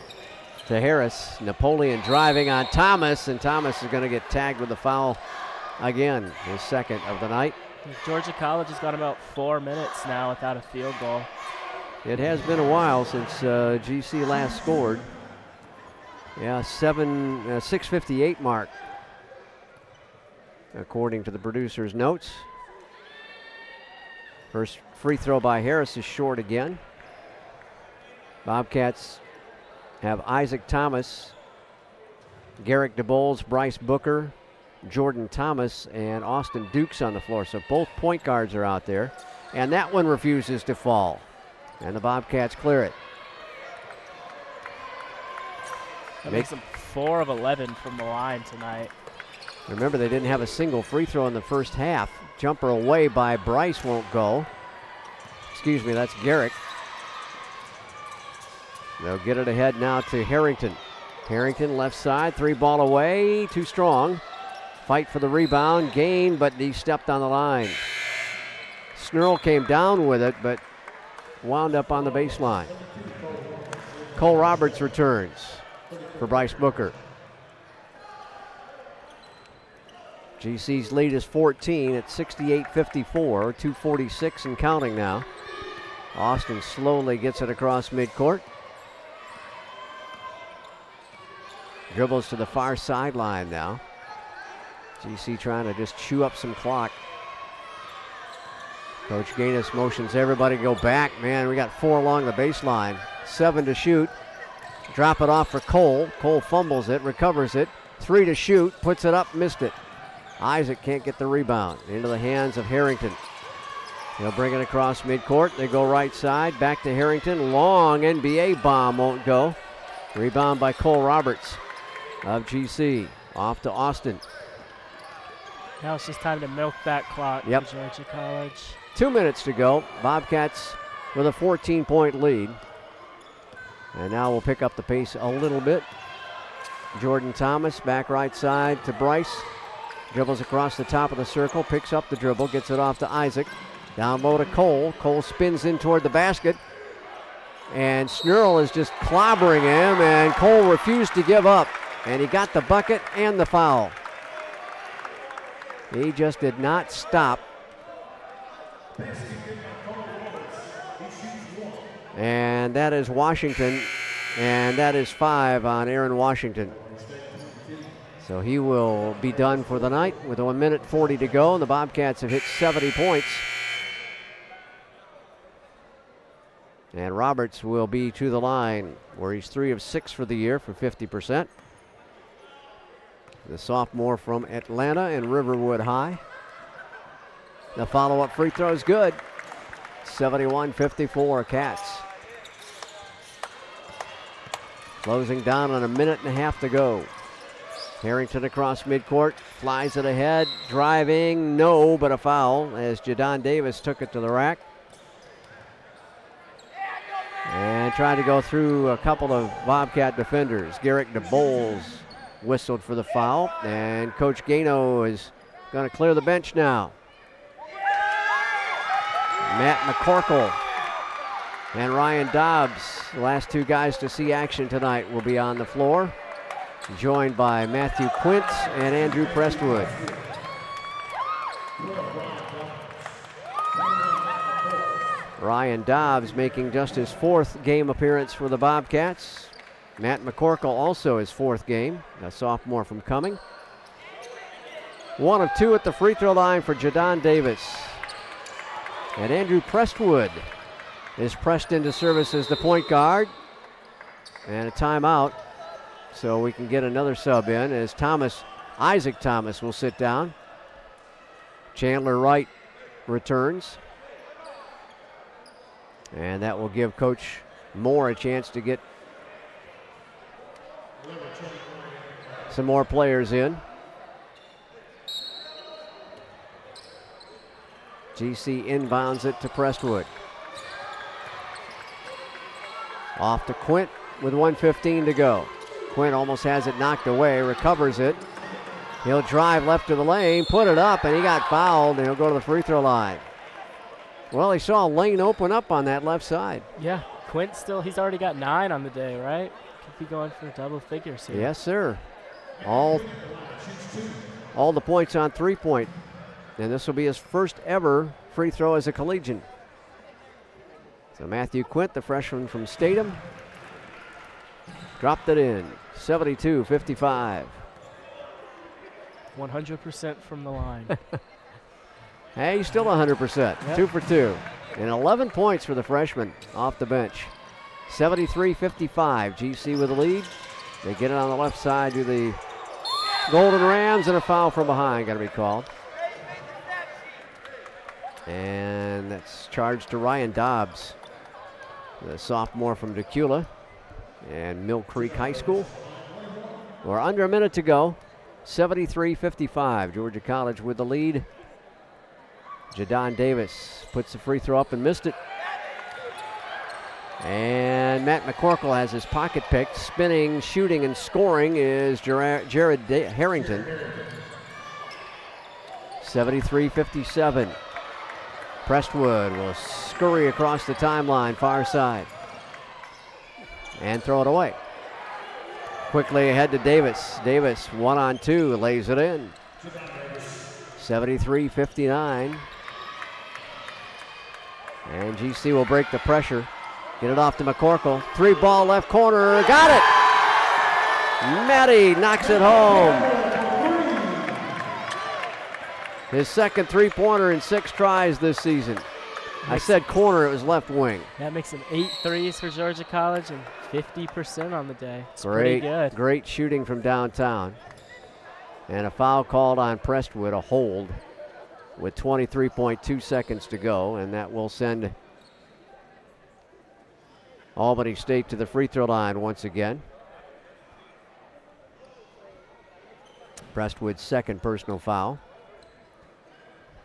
to Harris. Napoleon driving on Thomas, and Thomas is going to get tagged with a foul again, his second of the night. Georgia College has got about 4 minutes now without a field goal. It has been a while since GC last scored. Yeah, 6:58 mark, according to the producer's notes. First free throw by Harris is short again. Bobcats have Isaac Thomas, Garrick DeBoles, Bryce Booker, Jordan Thomas, and Austin Dukes on the floor. So both point guards are out there. And that one refuses to fall. And the Bobcats clear it. That makes them 4 of 11 from the line tonight. Remember, they didn't have a single free throw in the first half. Jumper away by Bryce won't go. Excuse me, that's Garrick. They'll get it ahead now to Harrington. Harrington left side, 3-ball away, too strong. Fight for the rebound, gain, but he stepped on the line. Snurl came down with it, but wound up on the baseline. Cole Roberts returns for Bryce Booker. GC's lead is 14 at 68-54, 2:46 and counting now. Austin slowly gets it across midcourt. Dribbles to the far sideline now. GC trying to just chew up some clock. Coach Gaines motions everybody to go back. Man, we got 4 along the baseline. 7 to shoot. Drop it off for Cole. Cole fumbles it, recovers it. 3 to shoot, puts it up, missed it. Isaac can't get the rebound. Into the hands of Harrington. He'll bring it across midcourt. They go right side, back to Harrington. Long NBA bomb won't go. Rebound by Cole Roberts of GC. Off to Austin. Now it's just time to milk that clock for Georgia College. 2 minutes to go. Bobcats with a 14-point lead. And now we'll pick up the pace a little bit. Jordan Thomas back right side to Bryce. Dribbles across the top of the circle, picks up the dribble, gets it off to Isaac. Down low to Cole. Cole spins in toward the basket. And Snurl is just clobbering him, and Cole refused to give up. And he got the bucket and the foul. He just did not stop. And that is Washington, and that is 5 on Aaron Washington. So he will be done for the night with 1 minute 40 to go, and the Bobcats have hit 70 points. And Roberts will be to the line, where he's 3 of 6 for the year for 50%. The sophomore from Atlanta and Riverwood High. The follow-up free throw is good. 71-54 Cats. Closing down on 1.5 minutes to go. Harrington across midcourt, flies it ahead, driving, no, but a foul as Jadon Davis took it to the rack. And trying to go through a couple of Bobcat defenders. Garrick DeBoles whistled for the foul, and Coach Gano is going to clear the bench now. Matt McCorkle and Ryan Dobbs, the last 2 guys to see action tonight, will be on the floor, joined by Matthew Quintz and Andrew Prestwood. Ryan Dobbs making just his 4th game appearance for the Bobcats. Matt McCorkle also his 4th game, a sophomore from Cumming. 1 of 2 at the free throw line for Jadon Davis. And Andrew Prestwood is pressed into service as the point guard. And a timeout, so we can get another sub in as Isaac Thomas will sit down. Chandler Wright returns. And that will give Coach Moore a chance to get Some more players in. GC inbounds it to Prestwood. Off to Quint with 1:15 to go. Quint almost has it knocked away, recovers it. He'll drive left to the lane, put it up, and he got fouled, and he'll go to the free throw line. Well, he saw a lane open up on that left side. Yeah, Quint he's already got 9 on the day, right? Could be going for double figures here. Yes, sir. All the points on 3-point. And this will be his first ever free throw as a collegian. So Matthew Quint, the freshman from Statham, dropped it in, 72-55. 100% from the line. Hey, he's still 100%, Yep. 2 for 2. And 11 points for the freshman off the bench. 73-55, GC with the lead. They get it on the left side to the Golden Rams, and a foul from behind got to be called. And that's charged to Ryan Dobbs, the sophomore from Decula and Mill Creek High School. We're under a minute to go. 73-55, Georgia College with the lead. Jadon Davis puts the free throw up and missed it. And Matt McCorkle has his pocket picked. Spinning, shooting, and scoring is Jared Harrington. 73-57. Prestwood will scurry across the timeline, far side, and throw it away. Quickly ahead to Davis. Davis, 1-on-2, lays it in. 73-59. And GC will break the pressure. Get it off to McCorkle. 3-ball left corner. Got it! Matty knocks it home. His second three-pointer in 6 tries this season. I said corner, it was left wing. That makes him 8 threes for Georgia College and 50% on the day. It's pretty good. Great shooting from downtown. And a foul called on Prestwood, a hold, with 23.2 seconds to go, and that will send Albany State to the free throw line once again. Prestwood's second personal foul.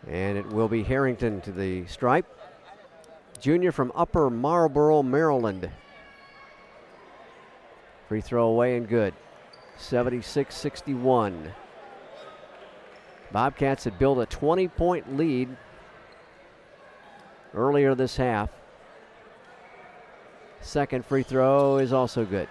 And it will be Harrington to the stripe. Junior from Upper Marlboro, Maryland. Free throw away and good. 76-61. Bobcats had built a 20-point lead earlier this half. Second free throw is also good.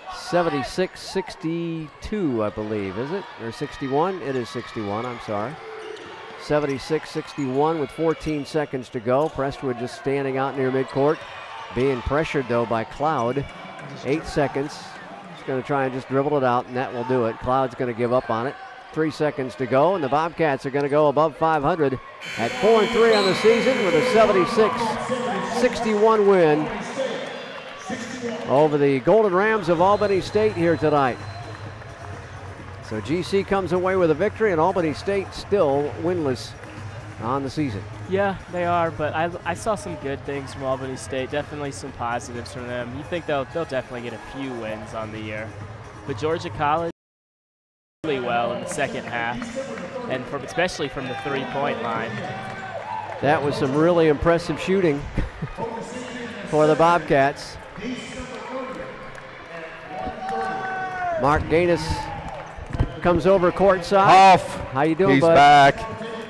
76-62, I believe, is it? Or 61? It is 61, I'm sorry. 76-61 with 14 seconds to go. Prestwood just standing out near midcourt. Being pressured, though, by Cloud. 8 seconds. He's going to try and just dribble it out, and that will do it. Cloud's going to give up on it. 3 seconds to go, and the Bobcats are going to go above 500 at 4-3 on the season with a 76-61 win over the Golden Rams of Albany State here tonight. So GC comes away with a victory, and Albany State still winless on the season. Yeah, they are, but I saw some good things from Albany State, definitely some positives from them. You think they'll definitely get a few wins on the year. But Georgia College really well in the second half, and especially from the three-point line. That was some really impressive shooting for the Bobcats. Mark Gaines comes over courtside. Hoff. How you doing, He's bud? back.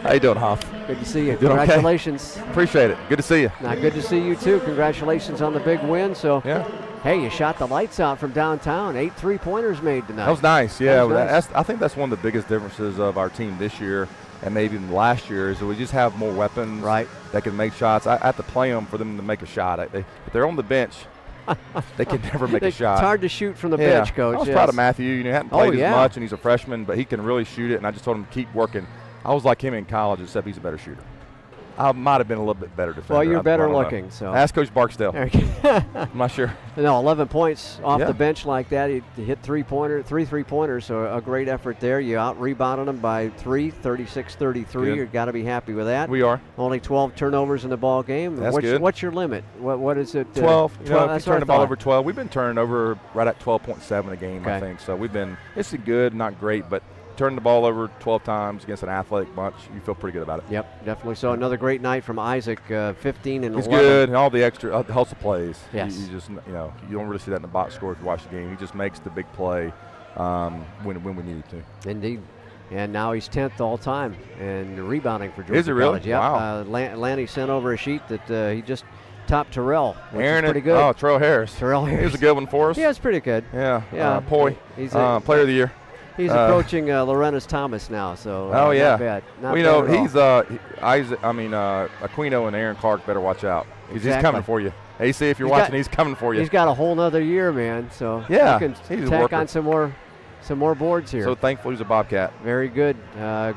How you doing, Hoff? Good to see you. Doing Congratulations. Okay? Appreciate it. Good to see you. Good to see you, too. Congratulations on the big win. So, yeah. Hey, you shot the lights out from downtown. 8 three-pointers made tonight. That was nice. Yeah, nice. I think that's one of the biggest differences of our team this year and maybe even last year is that we just have more weapons that can make shots. I have to play them for them to make a shot. If they're on the bench, they can never make a shot. It's hard to shoot from the bench, Coach. I was proud of Matthew. He hadn't played as much, and he's a freshman, but he can really shoot it, and I just told him to keep working. I was like him in college, except he's a better shooter. I might have been a little bit better defender. Well, you're better looking. So ask Coach Barksdale. I'm not sure. No, 11 points off the bench like that. He hit three three-pointers, so a great effort there. You out-rebounded him by 3, 36-33. You've got to be happy with that. We are. Only 12 turnovers in the ball game. That's good. What's your limit? What is it? 12. You know, that's if you turn the ball over 12. We've been turning over right at 12.7 a game, I think. So it's good, not great, but turning the ball over 12 times against an athletic bunch, you feel pretty good about it. Yep, definitely so. Another great night from Isaac, 15 and 11. He's good, and all the extra hustle plays. Yes. You just, you don't really see that in the box score if you watch the game. He just makes the big play when we need to. Indeed. And now he's 10th all time in rebounding for Georgia Is he really? College. Yep. Wow. Lanny sent over a sheet that he just topped Terrell, which Aaron is pretty good. Oh, Terrell Harris. He was a good one for us. Yeah, it's pretty good. Yeah. Poi. He's player of the year. He's approaching Lorenz Thomas now, so not bad. Not well, bad he's Aquino and Aaron Clark better watch out. He's coming for you. AC, if you're watching, he's coming for you. He's got a whole nother year, man. So you can tack on some more boards here. So thankful he's a Bobcat. Very good.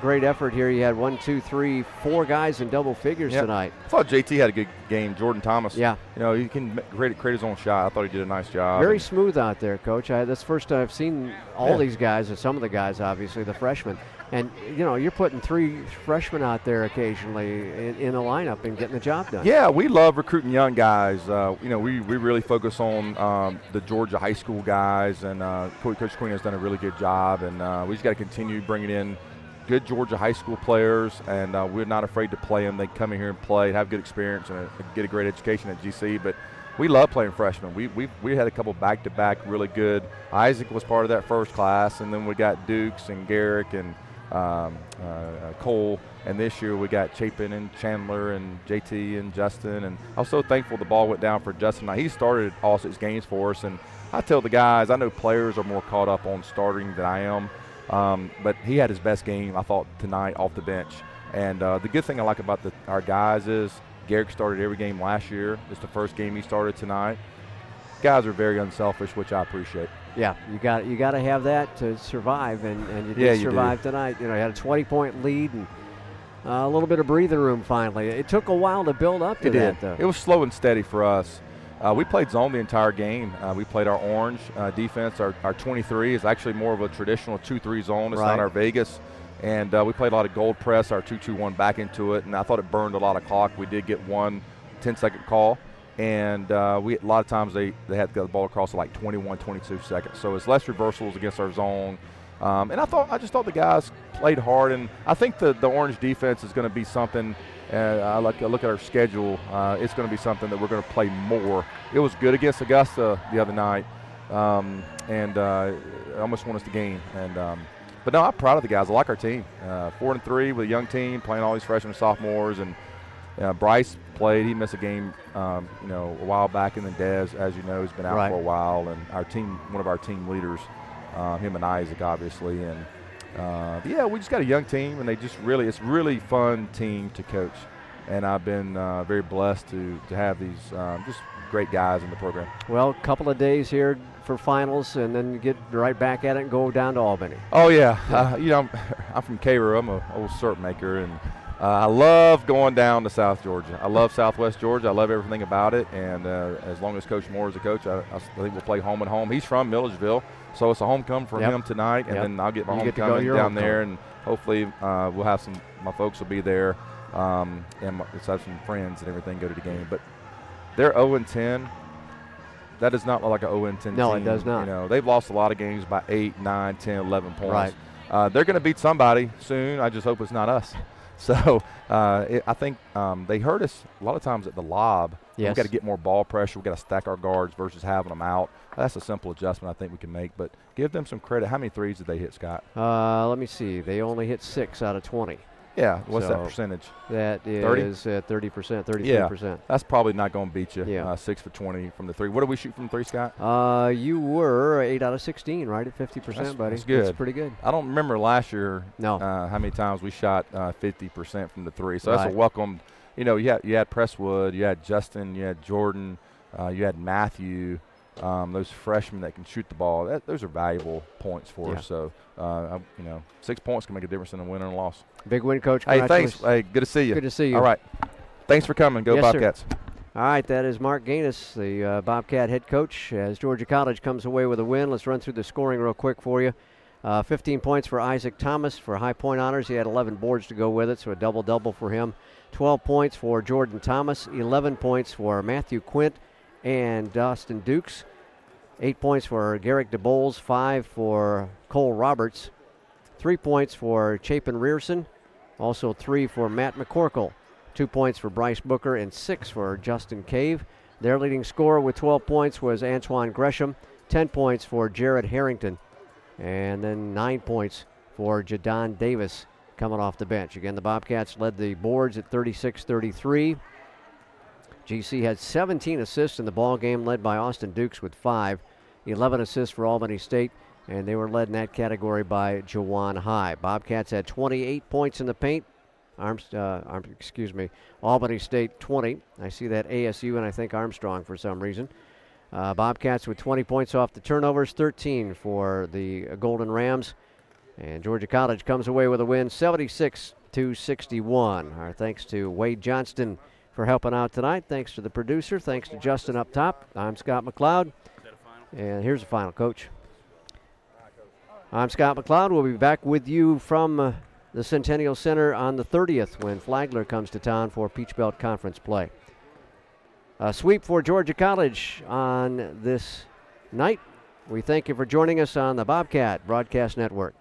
Great effort here. You had 4 guys in double figures tonight. I thought JT had a good game. Jordan Thomas. Yeah. He can create his own shot. I thought he did a nice job. Very smooth out there, Coach. That's the first time I've seen all these guys, or some of the guys, obviously, the freshmen. And, you're putting 3 freshmen out there occasionally in a lineup and getting the job done. Yeah, we love recruiting young guys. We really focus on the Georgia high school guys, and Coach Queen has done a really good job. And we just got to continue bringing in good Georgia high school players, and we're not afraid to play them. They come in here and play, have good experience, and get a great education at GC. But we love playing freshmen. We had a couple back-to-back really good. Isaac was part of that first class, and then we got Dukes and Garrick and Cole, and this year we got Chapin and Chandler and JT and Justin, and I was so thankful the ball went down for Justin. Now, he started all 6 games for us, and I tell the guys, I know players are more caught up on starting than I am, but he had his best game, I thought, tonight off the bench. And the good thing I like about our guys is Garrick started every game last year. It's the first game he started tonight. Guys are very unselfish, which I appreciate. Yeah, you got to have that to survive, and you did survive tonight. You had a 20-point lead and a little bit of breathing room finally. It took a while to build up to that, though. It was slow and steady for us. We played zone the entire game. We played our orange defense. Our 23 is actually more of a traditional 2-3 zone. It's not our Vegas. And we played a lot of gold press, our 2-2-1 back into it, and I thought it burned a lot of clock. We did get one 10-second call. And a lot of times they had to get the ball across at like 21, 22 seconds. So it's less reversals against our zone. And I just thought the guys played hard. And I think the orange defense is going to be something. I look at our schedule. It's going to be something that we're going to play more. It was good against Augusta the other night, and almost won us the game. But no, I'm proud of the guys. I like our team. 4-3 with a young team, playing all these freshmen and sophomores, and Bryce played. He missed a game, a while back, and then Dez, as you know, has been out for a while. And our team, one of our team leaders, him and Isaac, obviously. And we just got a young team, and it's really fun team to coach. And I've been very blessed to have these just great guys in the program. Well, a couple of days here for finals, and then you get right back at it and go down to Albany. Oh yeah, I'm from Cairo. I'm an old syrup maker, and I love going down to South Georgia. I love Southwest Georgia. I love everything about it. And as long as Coach Moore is a coach, I think we'll play home and home. He's from Milledgeville, so it's a homecoming for him tonight. And then I'll get my homecoming down there, and hopefully we'll have my folks will be there, and let's have some friends and everything go to the game. But they're 0-10. That does not look like an 0-10 team. No, it does not. They've lost a lot of games by 8, 9, 10, 11 points. Right. They're going to beat somebody soon. I just hope it's not us. So I think they hurt us a lot of times at the lob. Yes. We've got to get more ball pressure. We've got to stack our guards versus having them out. That's a simple adjustment I think we can make. But give them some credit. How many threes did they hit, Scott? Let me see. They only hit 6 out of 20. Yeah, what's that percentage? That 30? is 30%, 33%. Yeah, that's probably not going to beat you. Yeah. 6 for 20 from the 3. What did we shoot from the 3, Scott? You were 8 out of 16, right, at 50%, buddy. That's good. That's pretty good. I don't remember last year how many times we shot 50% from the 3. So that's a welcome. You had Presswood, you had Justin, you had Jordan, you had Matthew. Those freshmen that can shoot the ball, those are valuable points for us. So, 6 points can make a difference in a win and a loss. Big win, Coach. Hey, thanks. Hey, good to see you. Good to see you. All right. Thanks for coming. Go yes, Bobcats. Sir. All right, that is Mark Gaines, the Bobcat head coach, as Georgia College comes away with a win. Let's run through the scoring real quick for you. 15 points for Isaac Thomas for high point honors. He had 11 boards to go with it, so a double-double for him. 12 points for Jordan Thomas. 11 points for Matthew Quint and Dustin Dukes. 8 points for Garrick DeBoles. 5 for Cole Roberts. 3 points for Chapin Rearson. Also 3 for Matt McCorkle. 2 points for Bryce Booker and 6 for Justin Cave. Their leading scorer with 12 points was Antoine Gresham. 10 points for Jared Harrington. And then 9 points for Jadon Davis coming off the bench. Again, the Bobcats led the boards at 36-33. GC had 17 assists in the ball game, led by Austin Dukes with 5. 11 assists for Albany State, and they were led in that category by Jawan High. Bobcats had 28 points in the paint. Albany State 20. I see that ASU and I think Armstrong for some reason. Bobcats with 20 points off the turnovers, 13 for the Golden Rams. And Georgia College comes away with a win, 76-61. Our thanks to Wade Johnston for helping out tonight. Thanks to the producer. Thanks to Justin up top. I'm Scott McLeod. And here's the final, Coach. I'm Scott McLeod. We'll be back with you from the Centennial Center on the 30th when Flagler comes to town for Peach Belt Conference play. A sweep for Georgia College on this night. We thank you for joining us on the Bobcat Broadcast Network.